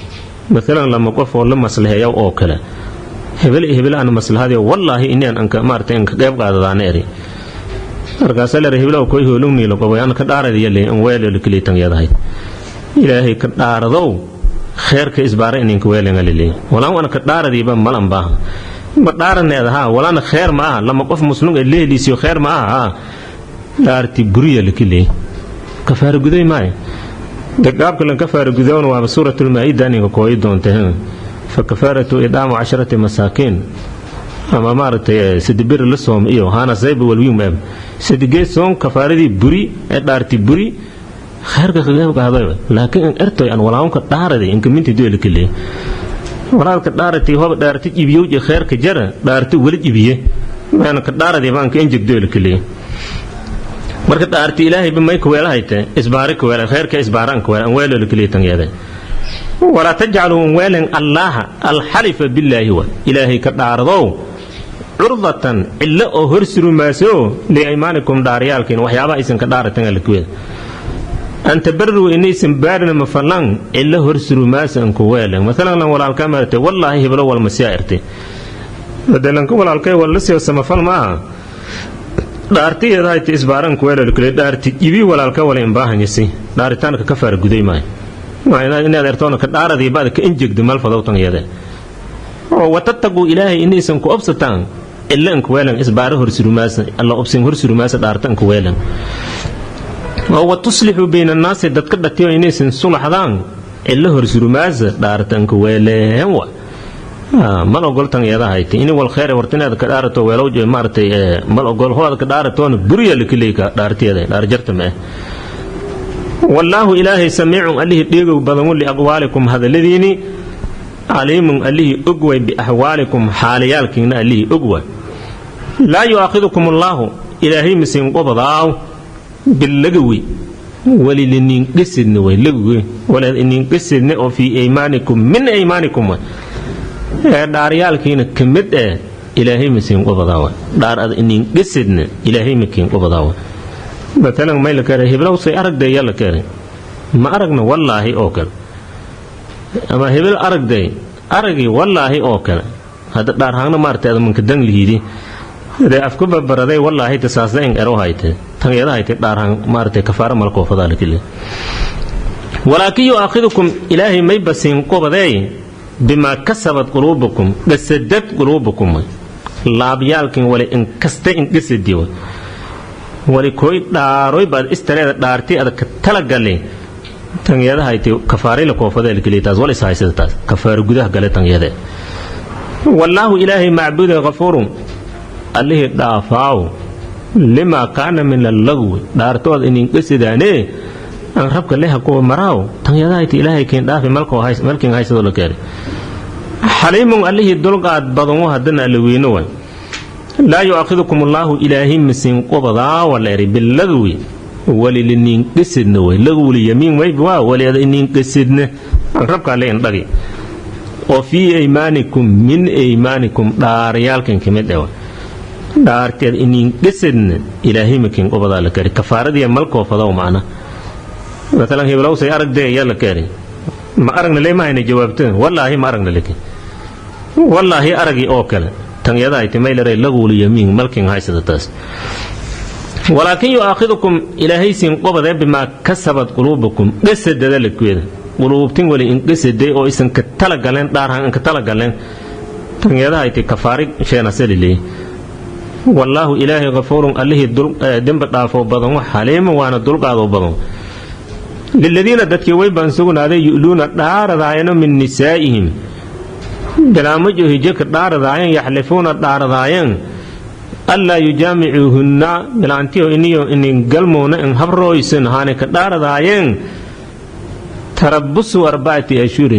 مثلا لما قفوا لما مسلحة يو أوكلا هبل أنا مسلحة هذه والله إني أنك مارتين كيف قاعد دانيري أرقاسل رهبلا وكويه لوني لقوي أنا كداردي يلي أنويل لكلي تنيادهاي إلهي كداردو خير كإسبارة إنك ويلين للي ولا أنا كداردي بملان باه بدارن هذا ولا أنا خير معها لما قف مسلم اللي ليسيو خير معها دارتي برية لكلي كفار جدي معي دقاب كلن كفار جدون وبسورة المائدة أنك كويد دونتهن فكفارة إدعام 10 مساكين أما مارت سدبير لسهم إيو هانا زيب والويوم أب سدقي سون كفارة دي بري دارتي بري خير كخلاف هذا لكن أرتوي أن ولا أنك داردي إنك منتي دوي لكلي ولا أنك دارتي هو دارتي يبيوج خير كجرا دارتي ولد يبيه ما أنك داردي ما أنك إنجك دوي لكلي مركت دارتي إلهي بما يكويل هايته إسبارك ولا خير كإسبارانك ولا ويلو لكلي تنجده ولا تجعلوا ويلا الله الحلف بالله هو إلهي كداردو عرضة إلا أهرسلوا ما سو لإيمانكم داريالكين وحيابا إسن كدارتين لكويل أن تبروا إني سنبارنا مفلان إلا هرسلوا ما سنكويل مثلا ولا الكاميرا والله هبلو والمسيائرتي بدلنكم ولا الكاي واللسي وسمفل معها دارتي هاي تسبارن كويل لكلي دارتي يبي ولا الكاي ولا إنباهن يسي دارتان كفر جدي ماي ما إن دارتون كداردي بعد كإنجك دمال فضوتن يده وتتقوا إلهي إني سنكو أبسطان إلا إنكويل إسباره هرسلوا ما الله أبسن هرسلوا ما دارتان كويل وتصلح بين الناس دتكدتيو إنيسن صلحدان إلا هرسلوا ماز دارتان كويله هو ما لو قلت أنا هذا هايتي إني والخير ورتنا دكدارتو ولو جو مارتي ما لو قول هو دكدارتون بريا لكليك دارتي هذا دارجرت ما والله إلهي سميع أليه ديغو بدمون لأقوالكم هذا الذين عليم أليه أقوى بأحوالكم حاليالكم أليه أقوى لا يؤاخذكم الله إلهي مسين قبضاو باللغوي وللنين قسدن ولغوي وللنين قسدن في ايمانكم من ايمانكم داريالكين كمد الهي مسين قبضاوا دار انين قسدن الهي مكين قبضاوا مثلا ما لك هبلو سي ارق دي يلا كاري ما ارقنا والله اوكل اما هبل ارق دي ارقي والله اوكل هذا دار هانا مارتي من كدن لهيدي ده أفكو ببردي والله تساسين أروهايته تنيدا هايته داران مارته كفارة ملكو فذلك اللي ولكن يؤاخذكم إلهي ما يبسين قبضي بما كسبت قلوبكم بسدت قلوبكم لا بيالكن ولا إن كست إن كسديو ولا كوي داروي بعد استريد دارتي هذا كتلقى لي تنيدا هايته كفارة لكو فذلك اللي تاز ولا سايسة تاز كفارة جده قال تنيدا والله إلهي معبود غفور الله دافعوا لما كان من اللغو دارتوض إن قصداني أن ربك الله كو مراو تنيدايت إلهي كين دافع ملكين هاي سدول كاري حليم الله دلقات بضموها دنا اللوينوان لا يؤاخذكم الله إلهي مسين قبضا ولا يري باللغو وللنين قصدنا لغو ليمين ويبوا وللنين قصدنا أن ربك الله ينبغي وفي أيمانكم من أيمانكم داريالكين كمدوا دارتي إنين قسن إلهي مكين قبضا لكاري كفارة دي ملكو فضاو معنا مثلا هي بلو سي أرق دي يلا كاري ما أرقنا ليه ما هنا جوابتين والله ما أرقنا لك والله أرقي أوكل تن يداي تميل ري لغو ليمين ملكين هاي ستتاس ولكن يؤاخذكم إلهي سين قبضا بما كسبت قلوبكم قسد ذلك ويدا قلوبتين ولي إن قسد دي أو إسن كتلق لين دارها إن كتلق لين تنيدا هايتي كفارق شينا سليلي والله إلهي غفور الله دنب دافو بدن حليم وانا دلقادو بدن للذين دتك ويبان سغنا هذا يؤلون دار داين من نسائهم بلا مجه جك دار داين يحلفون دار داين ألا يجامعوهن بلا انتيو انيو ان قلمون ان حبرويسن هانك دار داين تربصوا 4 أشهر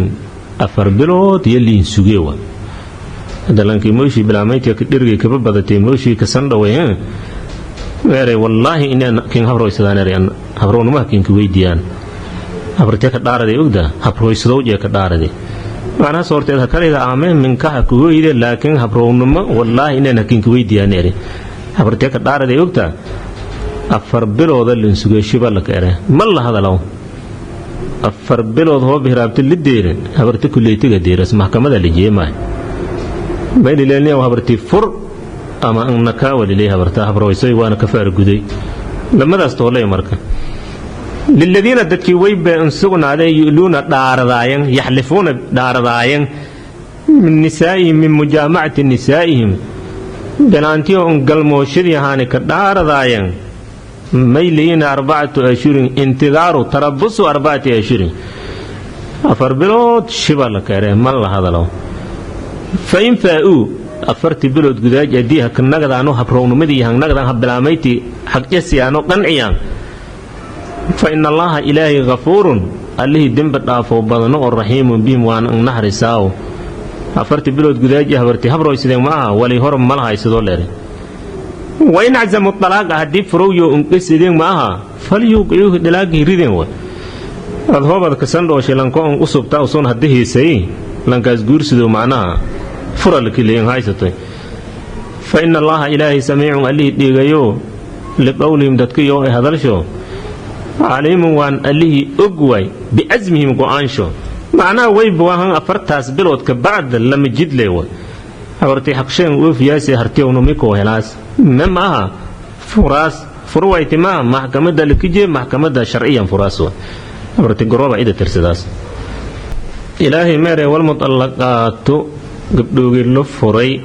أفربلوت يلي سوغيوا دلانكي موشي بلا ميتي كدرغي كببدتي موشي كسندوي غير والله ان كين حبرويسدان ريان حبرون ما كين كويديان habartee ka dhaaraday ogda habroysado jee ka dhaaraday maana soorteed kaliga aameen minka ku weeyde laakiin habrownimo wallahi inaan hakinka weydiyaanay habartee ka dhaaraday ogta 4 bilooda linsuga shiba la kare mal la hadalo 4 bilood hoo bihraabti lideerin habartee kuleetiga deeras maxkamada la jeemay bayli leelnaa habartee fur ama annaka walilay habarta habroysay waana ka faar guday lamadaas toolay marka للذين دتكي ويب انسغنا هذا يؤلون دارداين يحلفون دارداين من نسائهم من مجامعة نسائهم دلانتيو انقلمو شري هانك دارداين ميلين 4 أشهر انتظار تربصوا 4 أشهر أفربلوت شبال كاره مالله هذا لو فإن فاؤوا أفرت بلود قداج أديها كنقد عنو هبرون مدي هن نقد عن بلاميتي حق جسي عنو قنعيان فإن الله إلهي غفور الله دم بدافو بدنو الرحيم بهم وان نهر ساو أفرت بلود قداج هبرتي هبرو يسدين معها ولي هرم مالها يسدو ليري وإن عزم الطلاق هدي فرويو انقسدين معها فليوقعوه دلاقي ريدين و الهوبة كسندو شلانكو انقصب تاوصون هديه سي لانكاز قرسدو معناها فرالك اللي ينهايستوي فإن الله إلهي سميع الله ديغيو لقولهم دتكيو هذا الشو عليم وان الله أقوى بأزمهم قوانشو معناه ويبواهن أفرتاس بلوت كبعد لما جد ليوا أورتي حقشين وفياسي هرتيو نميكو هلاس مماها فراس فرويتي ما محكمة دا لكيجي محكمة دا شرعيا فراسو أورتي قروبة إذا ترسداس إلهي ميري والمطلقات قبلوغي اللفوري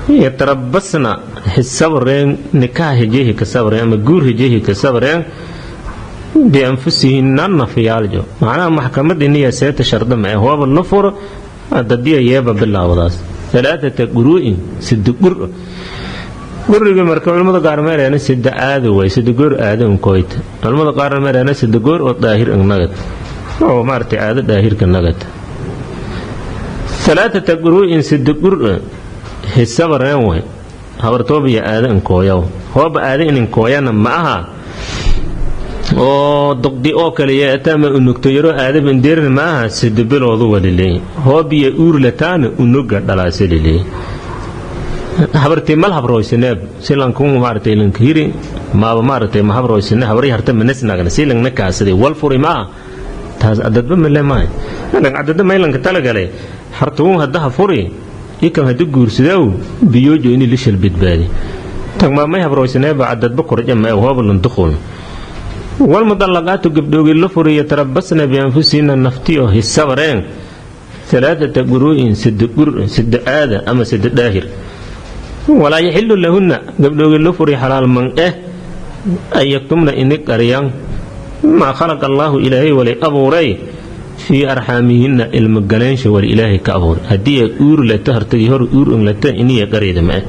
يتربصنا السبرين نكاه جيه كسبرين أما قور جيه كسبرين بأنفسهن نفيالجو معناها محكمة إنية سيئة شرط معه هو بالنفر الددية يابا بالله وضاس 3 قروء 6 قرء قرء مركب علماء قارمير يعني 6 آذو وي 6 قرء آذو كويت علماء قارمير يعني 6 قرء والظاهر النغت أو مارتي آذو ظاهر كالنغت 3 قروء 6 قرء السبر يوي هورتوبي آذو كويو هو بآذو إن كويانا معها oo doqdi oo kale yeetama unugto yaro aadab indir maaha 6 biloodu walilay hoobiye uurlataan unuga dhalaasililay habartay mal habroysneeb silanku maartay lankiri ma maartay ma habroysne habari harta manesnaagna silangna kaasade wal furima taas adadba malay adan adada maylanka talagalay hartuu hadaha furi ikan hadu guursidaw biyojo in lishal bidbaadi tagma may habroysneeb adadba korjama hoobalan dukhul والمطلقات قبدوغي اللفري يتربصن بأنفسهن النفتيو هي السبرين 3 قروء 6 قرء 6 آذى أما 6 داهر ولا يحل لهن قبدوغي اللفري حلال من أن يكتمن إنك أريان ما خلق الله إلهي ولي أبوري في أرحامهن المقالينش والإلهي كأبور هدية أور لتهر تجهر أور لتهر إني قريد معه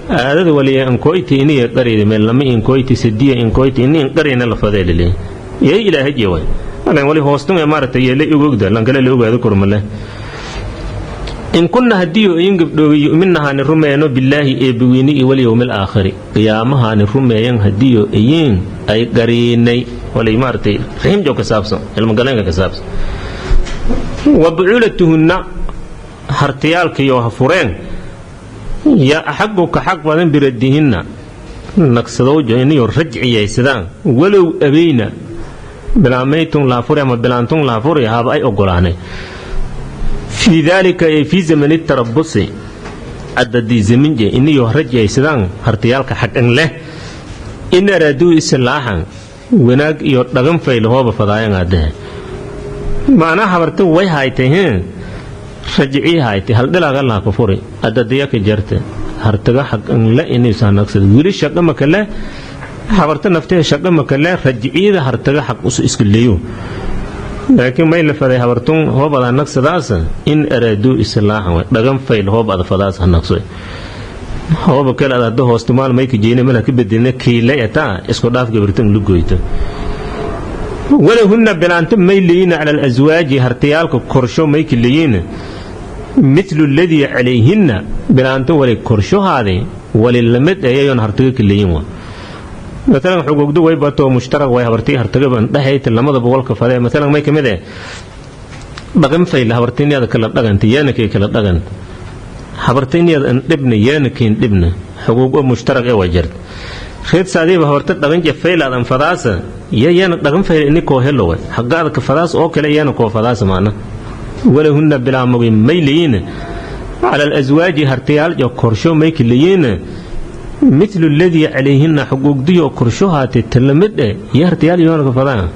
هذا ولي ان كويتي اني قريد من لما ان كويتي سديه ان كويتي اني قرينا لفديل لي يا الهي جوي انا ولي هوستن امارته يلي اوغدا لان كلا لو غادو كرمله ان كنا هديو ان غبدو منها نرمينو بالله ابويني واليوم الاخر قيامها نرميين هديو ايين اي قريني ولي مارتي رحم جو كسابسو المغلان كسابس وبعولتهن هرتيالك يو هفورين يا أحقك حق بدن بردهن نقصدو جيني رجعي سدان ولو أبينا بلاميتون لا فري ما بلانتون لا فري هذا أي أقولانه في ذلك في زمن التربص عدد زمن جي إني رجعي سدان هرتيالك حق له إن ردو إسلاحا وناق يرتغم فيل هو بفضايا عده معناه حبرتو وي هايتهن rajci hayti hal dhilaga la ku furi adadiya ka jirta hartaga xaq la inay saanagsad wili shaqo makale habarta naftee shaqo makale rajciida hartaga xaq isku leeyo laakiin may la faday habartun hoobada nagsadaas in araadu islaahan dhagan fayl hoobada fadaas naqso hooba kala adada hoostumaal may ka jeene mala ka beddelna kiilayata isku dhaaf gabartan lugoyto ولهن بلانت ميلين على الأزواج هرتيالك كرشو ميكليين مثل الذي عليهن بلانت ولي كرشو هذه وللمد أيون هرتيك الليين مثلا حقوق دو ويباتو مشترك ويهرتي هرتيبان دحيت لمد بولك فدا مثلا ميك مده بغم فيل هرتيني هذا كلا دغنت يانكي كلا دغنت هرتيني ابن يانكين ابن حقوق مشترك وجرت خيط سادي بهورت دغن جفيل ادم فداس يانا دغن فيل اني كو هلو حقاده كفداس او كلا يانا كو فداس معنا ولهن بلا ميلين على الازواج هرتيال جو كرشو ميكليين مثل الذي عليهن حقوق ديو كرشوها تتلمد يا هرتيال يانا كفدان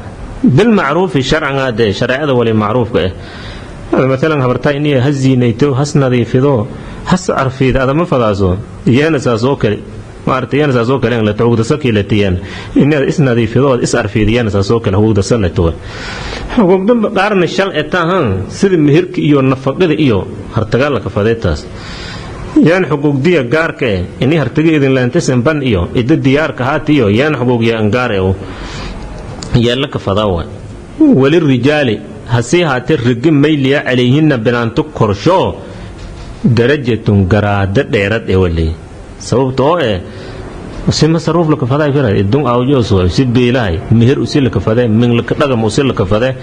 بالمعروف الشرع هذا شرع ولي معروف مثلا هبرتا اني هزينيتو حسناديفدو حس عرفيد هذا ما فداسو يانا ساسو كلي وارتيان ساسو كلين لا توغد سكيلتيان ان اسنادي فيدود اس ارفيديان ساسو كل هوغد سنتو حقوق دم قارن شل اتاهن سيد مهرك iyo nafaqada iyo hartagal ka fadeetaas yaan xuquuq diya gaarka in hartageedin laantasan ban iyo id diyaar ka haatiyo yaan xuquuq yaan gaar ee yalla ka fadaawa wali rijaali hasi haate rigim mayliya alayhinna binaantu korsho darajatun garaada dheerad ee wali sababtoo sima saruuf la kafaday firay idun awjo soo si beelay meher usil la kafaday min la dhagam usil la kafaday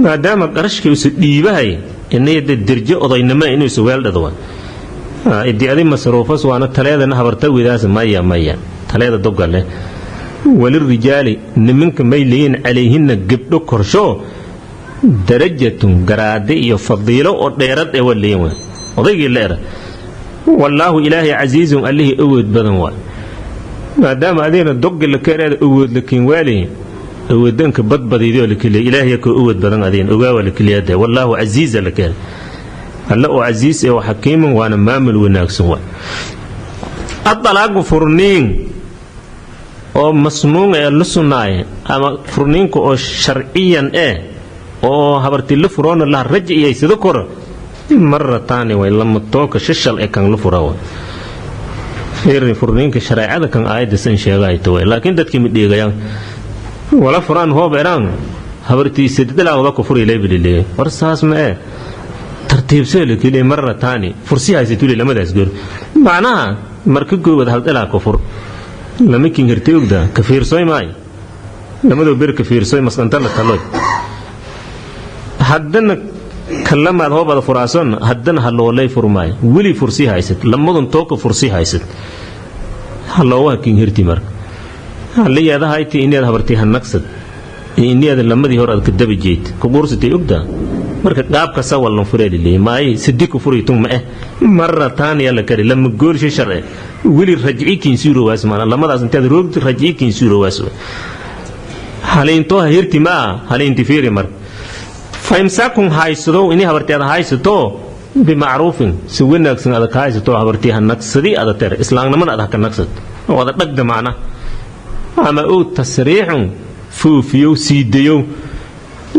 maadaama qarashkii uu dhiibahay inay dirjo odaynimo inuu soo weeldado idii adi masruufas waana taleedana habarta widaas maya taleeda dogale wali rijaali nimanka mayliin alayhinna gabdho korsho darajatun garaade iyo fadiilo oo dheerad ee waliin odaygii leeyahay والله إلهي عزيز عليه أود بدن وال ما دام أدينا دق لك هذا أود لكن والي أودنك بدبد يديو لك إلهي يكو أود بدن أدين أقاوى لك اليد والله عزيز لك الله عزيز وحكيم وأنا مامل وناكسوا الطلاق فرنين أو مسنون لسناي أما فرنين كو شرعيا أو هبرتي لفرون الله رجع يسذكر مرة تانية ولما توك ششل كان لفراوة خير فرنينك شرعة كان آية سن شيء توي لكن دتك مديجا ولا فران هو بيران هبرتي سدد لا ولا كفر إليه بالله ورساس ما ترتيب سلك إلى مرة تانية فرصي هاي ستولي لما تسجل معناها مركب جود هذا لا كفر لما كين هرتيوك ده كفير سوي ماي لما دو بير كفير سوي مثلا تلوي حدنا كلما هو بعد فراسون هدنا هلو لي فرماي ولي فرسي هايست لما دون توك فرسي هايست هلو كين هرتي مر هلي هذا هايتي إني هذا هبرتي هنقصد إني هذا لما دي هور الكذب جيت كبورستي يبدا مرك قاب كسوال نفريد اللي ماي سديك فريتم مرة ثانية لكري لما تقول شيء شرعي ولي رجعي كين سيرو واسمعنا لما ده أنت روق رجعي كين سيرو واسمع هلين تو هرتي ما هلين تفيري مر فإمساكم هايسدو إني هبرتي هذا هايسدو بمعروف سوينا كسن هذا هايسدو هبرتي هالنقصدي هذا تر إسلام نمر هذا كنقصد وهذا تقدم معنا أما أو تسريح فوفيو سيديو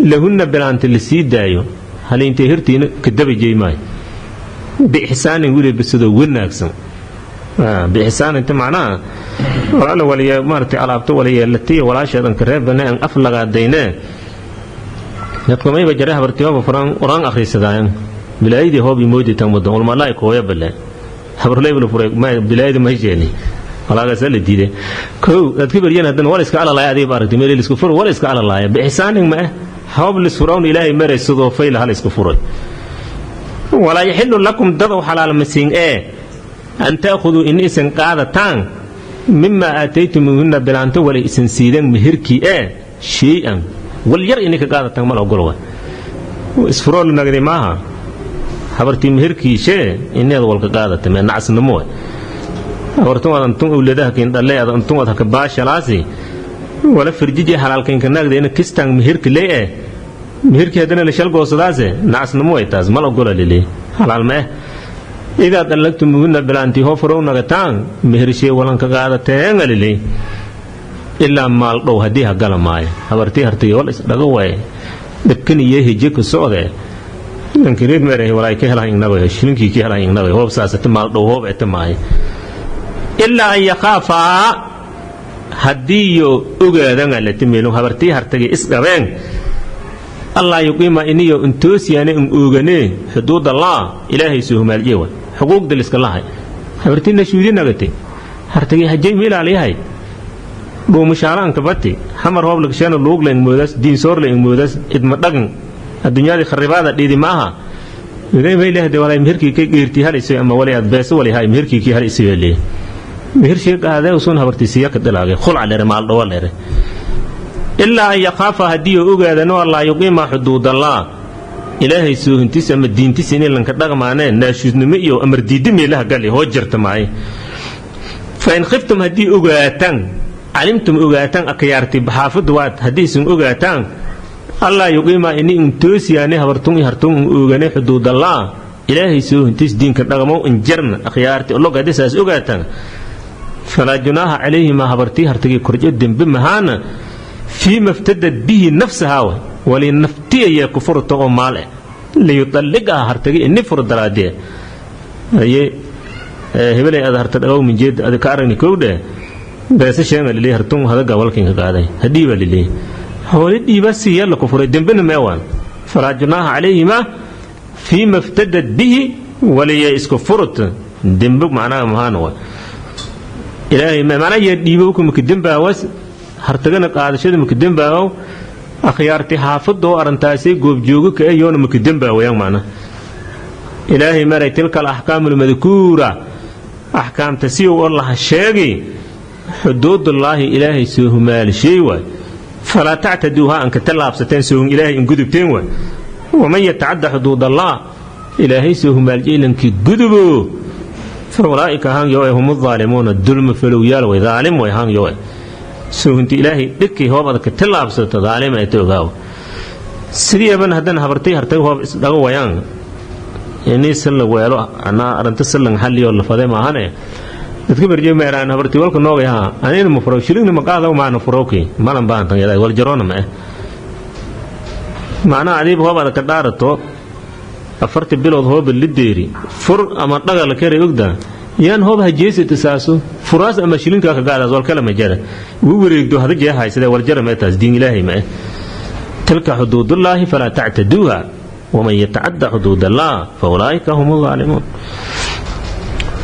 لهن بلانت اللي سيدايو هل أنت هرتي كدب جاي ماي بإحسان يقول بسدو وينا كسن بإحسان أنت معناه ولا ولي مرتي على بتو ولي التي ولا شيء كريب بنا أن أفلق الدينه يتكلم أي بجراه برتيوه بفران أوران آخر سدايان بلايدي هو بيمودي تمودن والملاك هو يبلع حبر لي بالفرق ما بلايدي ما يجيني على غزال الديده كو تكبر ين هدن ولا اسك على الله هذه بارك تميل الاسكفر ولا اسك على الله بإحسان ما حب السفرون إلهي مري صدو فيل هل اسكفر ولا يحل لكم دضوا حلال مسين أن تأخذوا إن إسن قاعدة تان مما آتيتموهن بلانتو ولا إسن سيدان مهركي شيئا والير إنك قاعدة تان مال أقولوا اسفرون نقدي معها حبرتي مهركي شيء إني هذا والك قاعدة تمان نعس نموه أورتم أنتم أولادها كين الله أنتم هذا كباش لاسي ولا فرجيجي حلال كين كناك ده إن كستان مهرك ليه meherkii haddana la shalgoosadaase nacasnimo way taas mal ogola lili halaal ma eh idaa dallagtumuhunna bilaantii hoo furow nagataan mehershee walanka qaadateena lili ilaa maal dhow haddii hagala maayo habartii hartay wal isdhaga waye dhibkan iyo hije ku socdee lankireed meeray walaay ka helaan inaga shilinkii ka helaan inaga hoob saasata maal dhow hoob eta maayo ilaa an yakhaafaa haddii yo ogaadanga la timeelo habartii hartagay isdhabeen allah yuqiima iniyo intoosiyane in oogane xuduud allah ilaahay soo humaaljiye way xuquuqda liska lahay habartii nashuudi nagatay hartagay hajay meelaaliyahay dhuumashaalaanka bati xamar hoob lagsheena luugleen moodaas diin soorleen moodaas idma dhagan adduunyadii kharibaada dhiidi maaha iday may leeyahay walay meherkii ka geerti halisay ama walay aad beeso walay hay meherkii ki halisay leeyahay meherkii qaade usun habartiisiya ka dalaagay khulca leer maal dhaw leer ilaa an yakhafa hadii ogaadano allah yuqiima xuduudallah ilaahay soo hintiisa ama diintiisa in lanka dhaqmaaneen naashuudnimo iyo amar diidimilaha gali hoo jirta maay fa in khiftum hadii ogaatan علمتم أوغاتان أكيارتي بحافظ وات حديث أوغاتان الله يقيم إني انتوسي يعني هبرتون يهرتون أوغاني حدود الله إلهي سوه انتس دين كتنغمو انجرن أخيارتي الله قد يساس أوغاتان فلا جناح عليه ما هبرتي هرتقي كرجة دين بمهانا فيما افتدت به نفسها ولنفتي يكفر الطغم ماله ليطلقها هرتقي النفر الدرادية هي هبلي أذا هرتقو من جيد أذا كارني كوده بس شيء اللي هرتون هذا قبل كين قاعدين هديبة اللي هو اللي بس يلا كفر الدنبن ماوان فلا جناح عليهما فيما افتدت به ولي يسكفرت الدنبك معناه مهانوا إلهي ما معناه يديبوكم مكدنبا وس هرتجنا قاعد شيء مكدنبا أو أخيارتي حافظ دو أرنتاسي جوب جوجو كأيون مكدنبا ويان معنا إلهي ما رأي تلك الأحكام المذكورة أحكام تسيو والله الشاقي حدود الله إلهي سوه مال شيء فلا تعتدوها أنك تلعب ستنسوهم إلهي إن قدبتين ومن يتعدى حدود الله إلهي سوه مال جيل إنك قدبوا فأولئك هان يوي هم الظالمون الظلم فلويال وظالم ويهان يوي سوه انت إلهي دكي هو بدك تلعب ستظالم أيتوغاو سريع من هدن هبرتي هرتي هو دغو ويان يعني سل ويلو أنا أرنت سلن حلي ولا فدي ما هانه dadka barjay meeraan habartii walka noogayaha anina ma furo shilingna ma qaado ma ana furoki malan baan tan yaday wal jarona ma maana adiib hooba ka dhaarato afarti bilood hooba lideeri fur ama dhagal kare ogda yaan hooba hajeesay tisaaso furaas ama shilinka ka gaadaas wal kala ma jara uu wareegdo hada jeehay sida wal jara ma taas diin ilaahay ma tilka xuduudullaahi fala ta'taduha ومن يتعدى حدود الله فأولئك هم الظالمون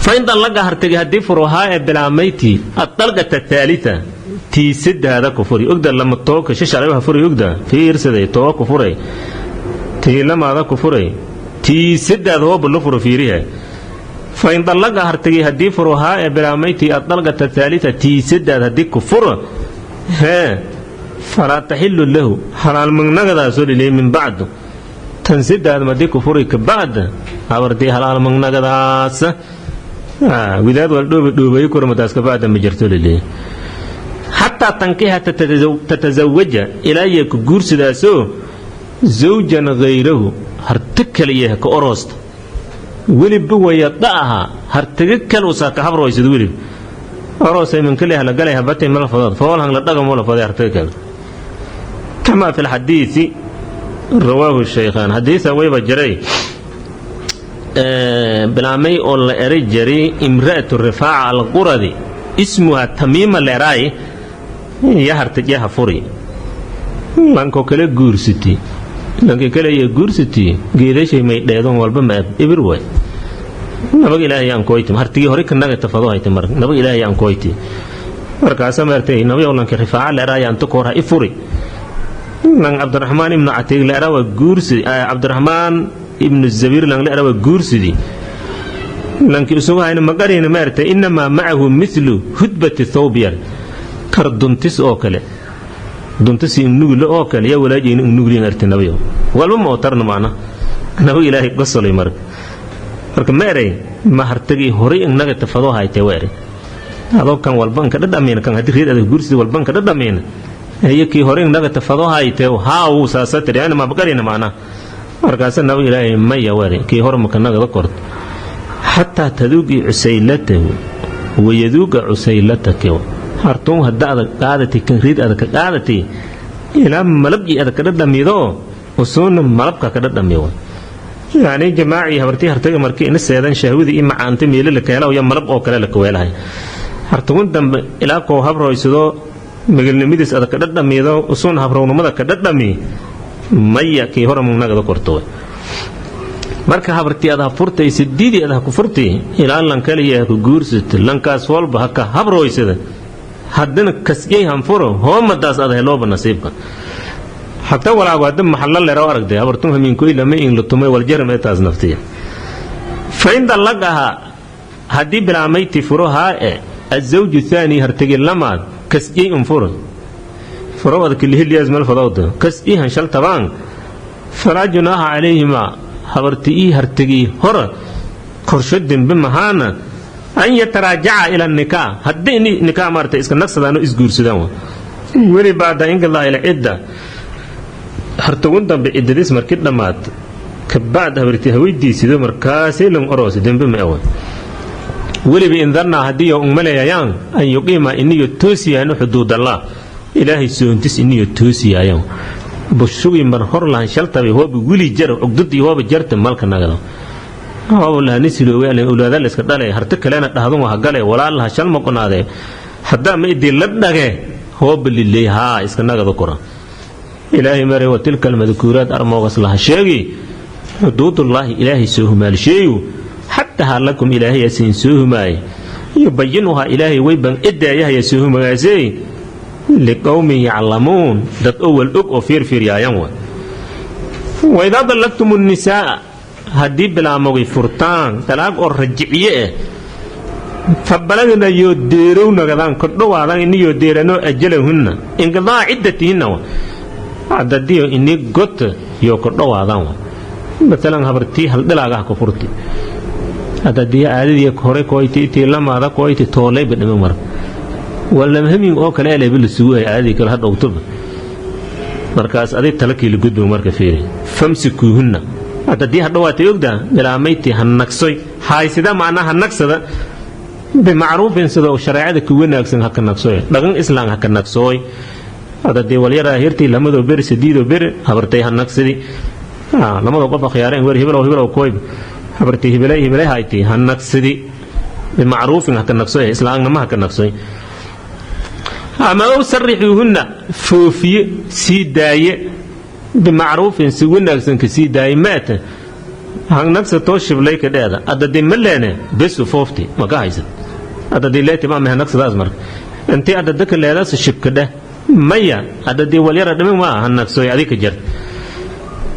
فإن طلقها هرتقي هدي فروها بلاميتي الطلقة الثالثة تي سد هذا كفري أقدر لما الطوق شش عليها فري أقدر في إرسدي طوق كفري تي لما هذا كفري تي سد هذا هو باللفر في ريها فإن طلقها هرتقي هدي فروها بلاميتي الطلقة الثالثة تي سد هذا كفر ها فلا تحل له حلال من نقض سوري لي من بعده تنسد هذا ما دي كفري كبعد عبرتي حلال من نقض وداد والدوب يكون متاسك بعد ما جرت لي حتى تنكيها تتزوج إلى يك جورس داسو زوجا غيره هرتكليه كأروست ولب ويطعها هرتكل وساك حبر ويسد ولب أروس من كلها لقالها بتي من الفضاء فولها لدقم ولا فضاء هرتكل كما في الحديث رواه الشيخان حديث ويبا جري بلامي أول أريجري امرأة الرفاعة القردي اسمها تميم الراي يهرتجيها فري لانكو كلا غورستي لانكو كلا يغورستي غيرشي مي ديدون والبا ما ابروي نبغي إلهي أن كويتي هرتجي هوري كنغا تفضو هايتي مر نبغي إلهي أن كويتي markaasa maartay nabi olanka rifaaca leeray aan tukora ifuri nan Abdurrahman ibn Atiq leeray waa guursi Abdurrahman ibn Zabir lan leeray waa guursidi lanki isugu hayna magarina maartay inma ma'ahu mithlu hudbati thawbiyar karduntis oo kale duntis inugul oo kale ya walaajin inugulin artay nabiyo walba ma tarna maana nabi ilaahi qasalay marka meeray ma hartagi horay inaga tafado haytay weeray adoo kan walban ka dhadhameen kan hadii reed adag gursi walban ka dhadhameen هي كي هورين نغا تفضوها يتو هاو ساساتر يعني ما بقرين معنا markaasa nabi ilaahay maya wari kii hor makanaga kort hatta taduugi usaylatahu wayaduuga usaylataka hartun hadaada qaadati kan riid aad ka qaadati ila malabji aad ka dhamido usoon malabka ka dhamiyo yani jamaaci habartii hartaga markii in seedan shahwadi ima aanta meelo la kala iyo malab oo kale la kweelahay hartun dambe ila ko habroysado magalnimidis aad ka dhamido usoon habrownimada ka dhami maya kii hore munaga korto marka habartii aad furtay sideedii aad ku furtay ilaa lan kaliya ku guursatay lankaas walba haka habroysada haddana kasgay han furo hoomadaas aad heloba nasiibka hatta walaa wadan maxalla leero aragday habartu hamin ku ilaa in la tumay wal jaram taas naftiya fainda lagaha hadii bilaamayti furuha الزوج الثاني هرتجي لما كسجي انفر فرود كل هي لازم الفضاوت كسجي هنشل طبعا فلا جناح عليهما هرتي هرتجي هر كرشد بمهانة أن يتراجع إلى النكاح هديني نكاح مرت إسكن نقصد أنه إسجور سدوا ولي بعد إن الله إلى عدة هرتون دم بإدريس مركد لمات كبعد هرتي هويدي سدوا مركاسي لهم أروس دم بمأوى ولي بإنذرنا هديه أملي يان أن يقيم إني يتوسي أنه حدود الله إلهي سونتس إني يتوسي يان بشوي مرحور لان شلطبي هو بولي جر عقدتي هو بجرت مالك نغدا هو لا نسلو ويل اولاد لا اسك دلay harta kaleena dhahdon waxa galay walaalaha shal ma qonaade hadaa ma idin la dhage هو بالله ها اسك nagada qora ilaahi mare wa tilka almadhkurat armogas la sheegi hududullah ilaahi suuhmaal sheeyu hatta halakum ilaahi yasin suuhmaay yubayyinuha ilaahi wayban idaayah yasuuhmaasay لقوم يعلمون دت أول أو فير يا ينوى وإذا ضلتم النساء هدي بلا موي فرتان تلاق الرجعية فبلغنا يديرون كذان كدوا هذا إني يديرنو أجلهن انقضاء عدتهن عدديو إني قط يو كدوا هذا مثلا هبرتي هل دلاغا كفرتي عددي عادي كوري كويتي تيلما هذا كويتي تولي بدمر ولا مهمين oo kale ay bil suuhay aadi kala had awtub markaas aday talakii la gudbo marka fiiri famsikuhunna hadii hadhawaatay ogda bilaamayti hanaqsoy haysida macna hanaqsada bimaarufin sida shariicada ku wanaagsan haka naqsoy dhagan islaam haka naqsoy hadii waliyara hirti lamado bir sidiido bir habartay hanaqsidi lamado qof khiyaareen weer hebel kooy habartay hebelay hayti hanaqsidi bimaarufin haka naqsoy islaamna haka naqsoy أما أسرحوهن فوفي سيداي بمعروف سوينا كسيداي مات هن نفس توشف ليك هذا أدي ملانة بس فوفتي ما قايزت أدي لا تمام هنكس لازمر أنت أديك اللي راس الشبك ده مية أدي وليرة دم ما هنكسوي عليك جر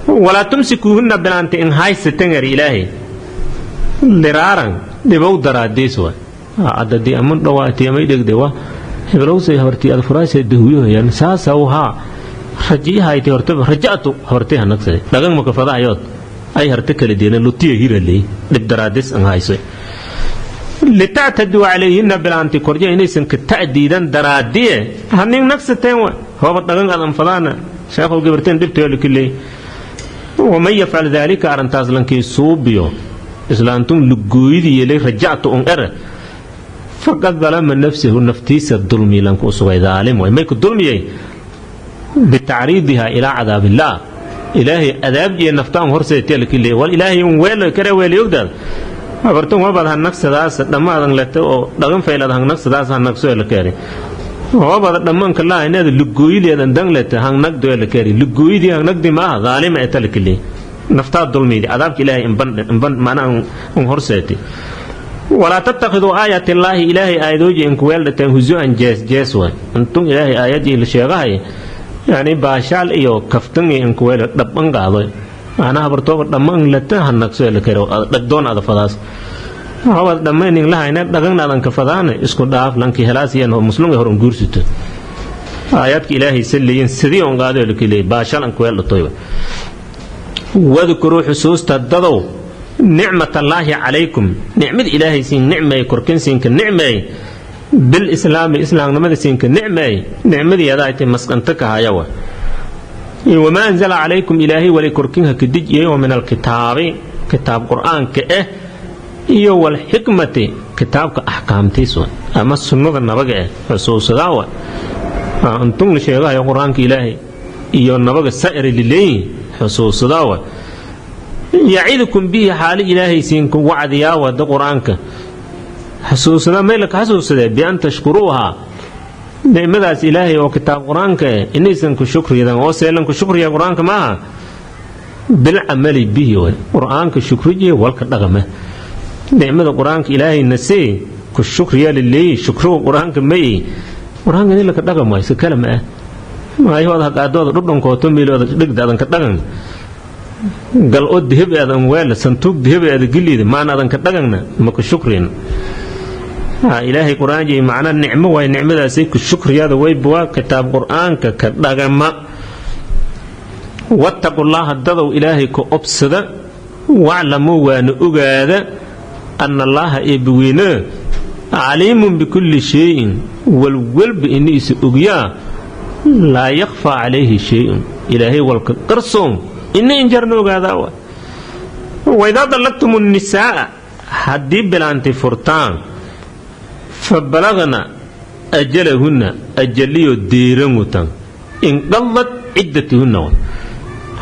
ولا تمسكوهن بلانت إن هاي ستنجر إلهي لرارن لبودرة ديسوا أدي أمن رواتي ما يدك دوا هبلوسي هورتي الفراش دهويه يعني ساسا وها رجي هاي تورتب رجعتو هورتي هنكسي دغن مكفدا يود اي هرتك لدينا لوتي هيرلي للدرادس ان هايسوي لتعتدوا عليهن بلانتي كورجا انيسن كتعديدا دراديه هنين نفستين هو دغن قدم فلانا شافوا غبرتين دبتو لكلي ومن يفعل ذلك ارنتاز لنكي صوبيو اسلانتم لغويدي يلي رجعتو ان ار فقد ظلم نفسه نفتيس الظلمي لنكو سوى ظالم ويميك الظلمي بتعريضها إلى عذاب الله إلهي أذاب جي نفتان هرسيتي لك اللي والإلهي ويلو كرا ويلو يقدر أبرتون وابد هنكس داس لما أدن لتو دغن فيلا هنكس داس هنكسو لكاري وابد لما انك الله هنا لقوي لي أدن دن لت هنك دو لكاري لقوي دي هنك دي ما ظالم أتلك اللي نفتان الظلمي دي عذابك إلهي انبن معنا هرسيتي ولا تتخذوا آيات الله إلهي آياتي إن كويل تنهزوا أن جيس وان أنتم إلهي آياتي لشيغاي يعني باشال إيو كفتنغي إن كويل دبان قاضي أنا برتوق دمان لتهن نكسوي لكيرو دقدون هذا فضاس هو دمان إن لها إنات دقن هذا كفضان اسكو داف لنكي هلاسي أنه مسلم يهرم قرسيته آياتك إلهي سليين سديون قاضي لكي باشال إن كويل لطيبا واذكروا حسوس تددوا نعمة الله عليكم نعمة إلهي سين نعمة كركن سين كنعمة بالإسلام إسلام نمد سينك نعمة يدايت مسكنتك هايوا وما أنزل عليكم إلهي ولكركنها كدج ومن الكتاب كتاب قرآن كأه iyo wal hikmati kitaabka ahkaamtiisu ama sunnada nabaga xusuusadawa antum sheegayo quraanka ilaahay iyo nabaga sa'ir lileey xusuusadawa ya'idukum bihi hali ilaahay siinku wacdiya wada quraanka xusuusada meelka xusuusada bi an tashkuruha ni'madaas ilaahay oo kitaab quraanka inaysan ku shukriyadan oo seelan ku shukriya quraanka ma bil amali bihi quraanka shukriye walka dhaqama نعمة القرآن إلهي نسي كالشكر يا للي شكره القرآن كمي القرآن قال لك دغم ما يسكلم ما هي هذا قاعد ردهم كوتم بيلو هذا دغ كدغن قال أود هب هذا موال سنتوب هب هذا قليل ما أنا كدغنا ما كشكرين إلهي القرآن جي معنا النعمة وهي نعمة سي كالشكر يا ذا ويبوا كتاب القرآن كدغم واتقوا الله الدضو إلهي كأبصد واعلموا وأن أجاد أن الله إبوينا عليم بكل شيء والولب إني سأبيا لا يخفى عليه شيء إلهي والقرصون إني إنجرنا هذا وإذا ضلتم النساء حدي بلانتي فرطان فبلغنا أجلهن أجليو ديرموتان إن قلت عدتهن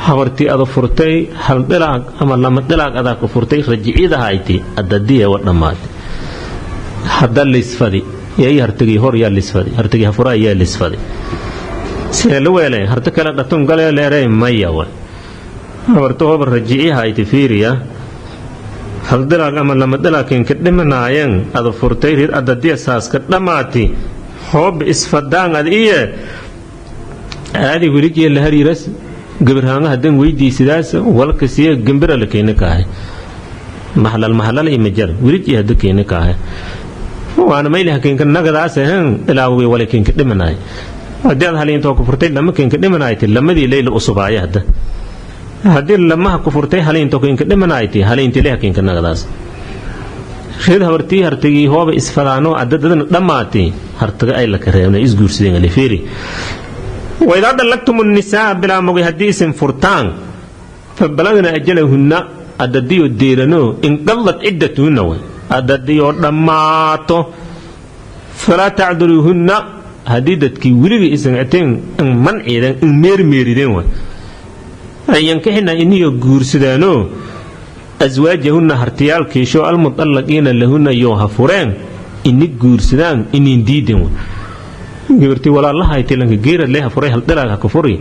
habartii ada furtay hal dilaag ama lama dilaag ada ku furtay rajiciida hayti adadiya wa dhamaatay hadda lisfadi yay hartigi hor yaa lisfadi hartigi hafura yaa lisfadi seel weelay harta kala dhatun galay leeray maya wa habartu hobar rajici hayti fiiriya hal dilaag ama lama dilaakin ka dhimanaayeen ada furtay rid adadiya saas ka dhamaatay hoob isfadaan adiye aadi wiriga la hariiras gabarhaanga hadan weydiisidaas walka siya gambira la keenay kaahay mahallal iyo majal wiriji hada keenay kaahay waana meelaha keenka nagadaas ahaan ilaawi wala keenka dhimanay hadii hal inta ku furtay lama keenka dhimanaaytay lamadii leeyl usubaaya hadii lama ku furtay hal inta keenka dhimanaaytay hal inta leeyahay keenka nagadaas sheed habartii hartigi hooba isfalaano adadadan dhamaatay hartaga ay la kareeyay isguursideen ali fiiri وإذا ضلتم النساء بلا مغي حديث فرتان فبلغنا أجلهن أدديو ديرنو إن قلت عدتهن أدديو دماتو فلا تعذروهن هديدتك ولغي إسنعتين إن منعيدن إن ميرميريدن أن ينكحن إنيو غورسدانو أزواجهن هرتيال كيشو المطلقين لهن يوها فرين إني غورسدان إني ديدن gabartii walaalaha ay tilanka geera leeyahay furay hal dalaaga ka furi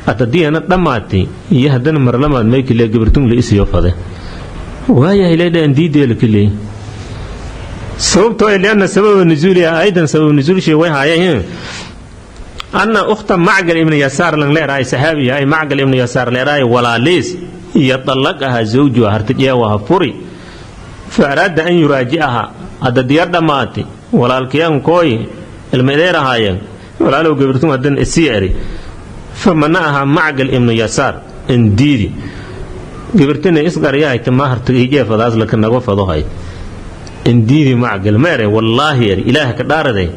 atadiyana dhamaatay iyo hadana marlamaad meeyki le gabartun la isiyo fade waaya ilayda diideel kale sababto ay leena sabab nuzuuli aydan sabab nuzuul shay way haayeen anna ukhta ma'qal ibn yasar lan leeray sahabi ay ma'qal ibn yasar leeray walaalis yatalaqaha zawjuha hartiya wa furi farada an yuraji'aha adadiya dhamaatay walaalkiyan kooy المدير هايين ولا لو قبرتم هدن السياري فمنعها معقل ابن يسار انديدي قبرتنا إصغر ياهي تماهر تيجي فضاز لكن نقوى فضوهاي انديدي معقل ماري والله يري إلهك دار دي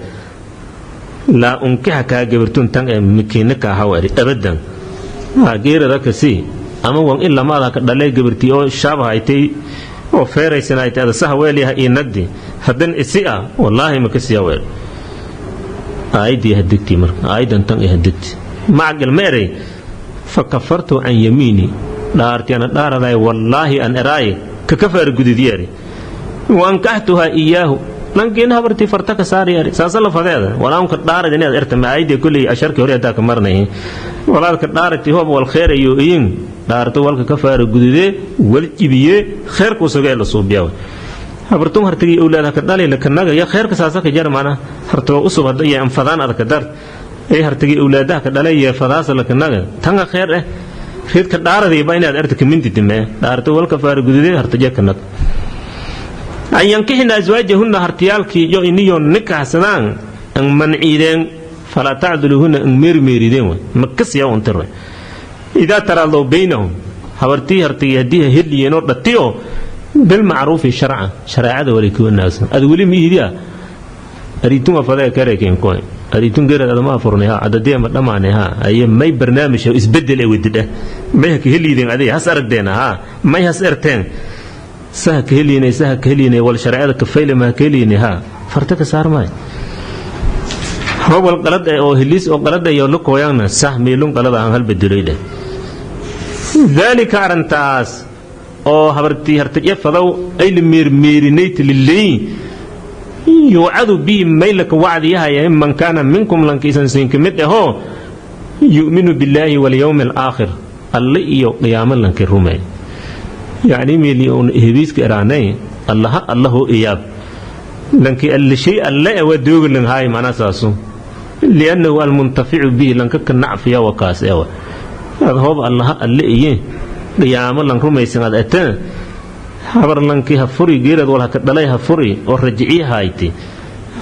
لا أنكحك قبرتون تنقى مكينك هواري أبدا غير ذاك سي أما وان إلا ما ذاك دلي قبرتي أو الشاب هايتي أو فيري سنايتي هذا سهوى ليها إيه ندي هدن السيئة والله مكسي هواري آيدي هدكتي مر آيدا تنقي هدكتي معقل ميري فكفرت عن يميني دارتي أنا دار ذاي والله أن أراي ككفر قديري وأنكحتها إياه لكن هبرتي فرتك ساري ساسل فذا ولا أنك دار دنيا ارتم آيدي كل أشرك هوري ذاك مرني ولا كدارتي هو والخير يوين دارتو والك كفر قديري والجبيه خير كوسجل الصوبيا habartum hartigi awlaadha ka dhalay lakanaga ya khayrka saasaka jarmana harto usub haday anfadaan adka dar ay hartigi awlaadaha ka dhalay ya fadaas lakanaga tanga khayr ah khidka dhaaradii ba inaad arta kamindi dime dhaarto walka faar gududee hartaje kanad ayan kihna azwaajahunna hartiyalki yo iniyo nikahsadan an manciideen fala ta'duluhunna an mirmirideen makasiya ontar ida tarado baynahum habartii hartigi hadii heliyeeno dhatiyo بالمعروف شرعا شرعه ولكن الناس ادولي ميديا أريتم أفضل كاركين كوين أريتم غير هذا ما فرنها عددية مدمانها أي ما برنامج إسبدل أودده ما هك هلي دين عادي هسأرك دينا ها ما هسأرتين سهك هليني والشرعية كفيل ما كليني ها فرتك صار ماي هو القلد أو هليس أو قلد يولك ويانا سهم يلون قلد عن هالبدريده ذلك أرنتاس أو هبرتي هرتجي فضو أي ميرنيت للي يوعد به ميلك وعديها يا من كان منكم لنكيسن سينكمت هو يؤمن بالله واليوم الآخر اللي يو قيام لنك الرومي يعني مليون إهبيس كراني الله إياب لنك الشيء اللي أودوه لن هاي معنا ساسو لأنه المنتفع به لنك كنعفيا وكاس هذا هو الله اللي إيه قيام لنك رومي سناد أتن habar lanki hafuri geerad wala ka dhalay hafuri oo rajii hayti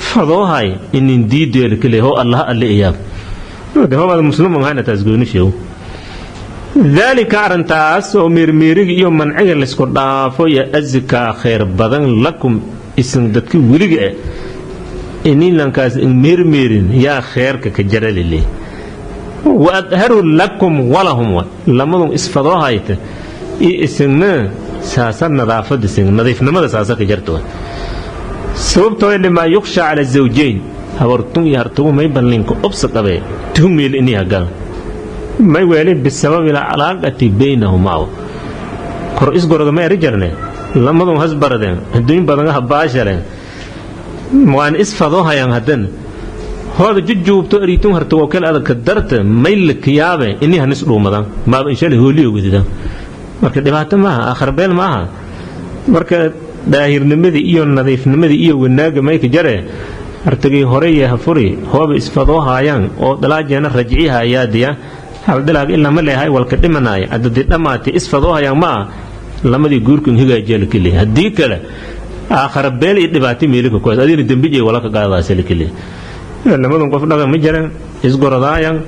fadoohay inin diideel kale ho Allah alle iyab hada musliman hana tasgooni sheew dalika arantaas oo mirmirig iyo manciga la isku dhaafo ya azka khair badan lakum isin dadki wiliga inin lankaas mirmirin ya khairka ka jaralile wa adharu lakum walahum lamadum isfadoohayta isna ساسا نظافة سين نظيف نمد ساسا كجرتوا سببتو اللي ما يخشى على الزوجين هورتم يهرتم ما يبلنكو أبسط أبي تهمي لإني أقل ما يوالي بالسبب العلاقة بينهما قرئيس قرد ما يرجرني لما دون هزبردين الدين بدنها باشرين موان اسفضوها ينهدن هذا جوجوب تقريتم هرتوكل هذا كدرت ميل كيابه إني هنسلو مدان ما إن هو ليو قديدا marka dhibaato maaha aakhir beel maaha marka daahirnimadii iyo nadiifnimadii iyo wanaaga may ka jare artagii hore iyo hafuri hoob isfadoo haayaan oo dalaajeena rajci hayaadiya hal dalaag illa ma leeyahay walka dhimanaay adadi dhamaati isfadoo haayaan ma lamadii guurku hagaajiyay kale hadii kale aakhir beel iyo dhibaato meelka ku adina dambijay wala ka qaadaasay kale lamadan qof dhaga ma jiraan isgoradayaan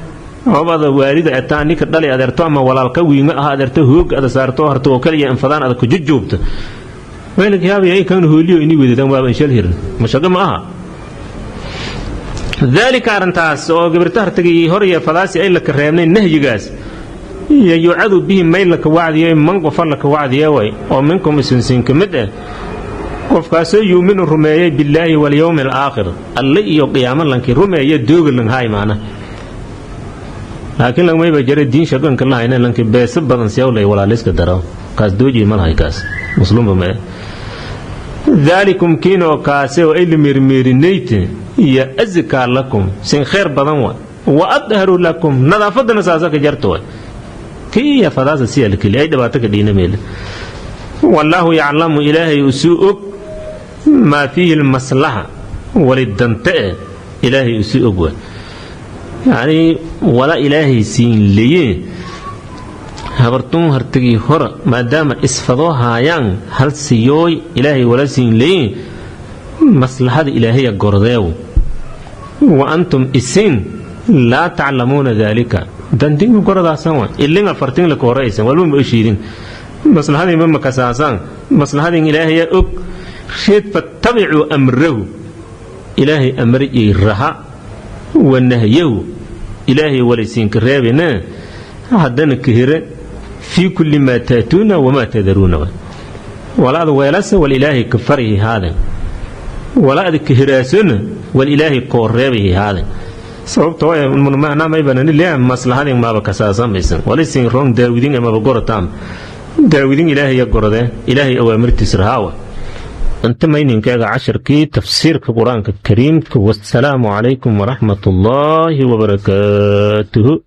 هذا وارد أتاني كدلي أدرتو أما ولا الكوي ما أدرتو هوك أدرتو هرتو وكلي إنفضان أدرك جوجوبت وينك يا أبي كان هوليو إني ويدا ما بنشلهر مش هذا معها ذلك أرنتاس أو قبرته هرتجي هرية فلاسي أي لك الريمين نهج جاز يعد به ميل لك وعد يا من غفر لك وعد يا وي أو منكم سنسين كمدة وفكاس يؤمن الرمية بالله واليوم الآخر اللي يقيام لك الرمية دوغ لن هاي معنا لكن لما يبقى جرى الدين شكرا كلا هنا لانك بيسب بدن سيولي ولا لسك درا كاس دوجي مالهاي كاس مسلم بما ذلكم كينو كاسي وإلي ميرميرينيت يا أزكى لكم سين خير بدن وأطهر لكم نظافة نساسك جرتوا كي يا فراس سيالك اللي أيضا باتك دين ميل والله يعلم إلهي يسوءك ما فيه المصلحة وللدنتئ إلهي يسوءك يعني ولا إلهي سين لي هبرتم هرتجي هر ما دام اسفضوها ين هل سيوي إلهي ولا سين لي مصلحة إلهية قرداو وأنتم إسين لا تعلمون ذلك دندين قردا سوا إلا فرتين لك ورئيسا ولون بأشيرين مصلحة من مكساسان مصلحة إلهية أك شيء فاتبعوا أمره إلهي أمري الرها والنهيو إلهي وليسين كرابنا هدنا كهرة في كل ما تأتون وما تذرون ولا هذا ويلس والإلهي كفره هذا ولا هذا كهراسنا والإلهي قربه هذا سبب توي من ما أنا ما يبان ليه مصلحة ما بكساسا بيسن وليسين رون داودين ما بقرة تام داودين إلهي يقرأ ده إلهي أوامر تسرهاوه أنت ما ينكا 10 كي تفسير القرآن الكريم والسلام عليكم ورحمة الله وبركاته.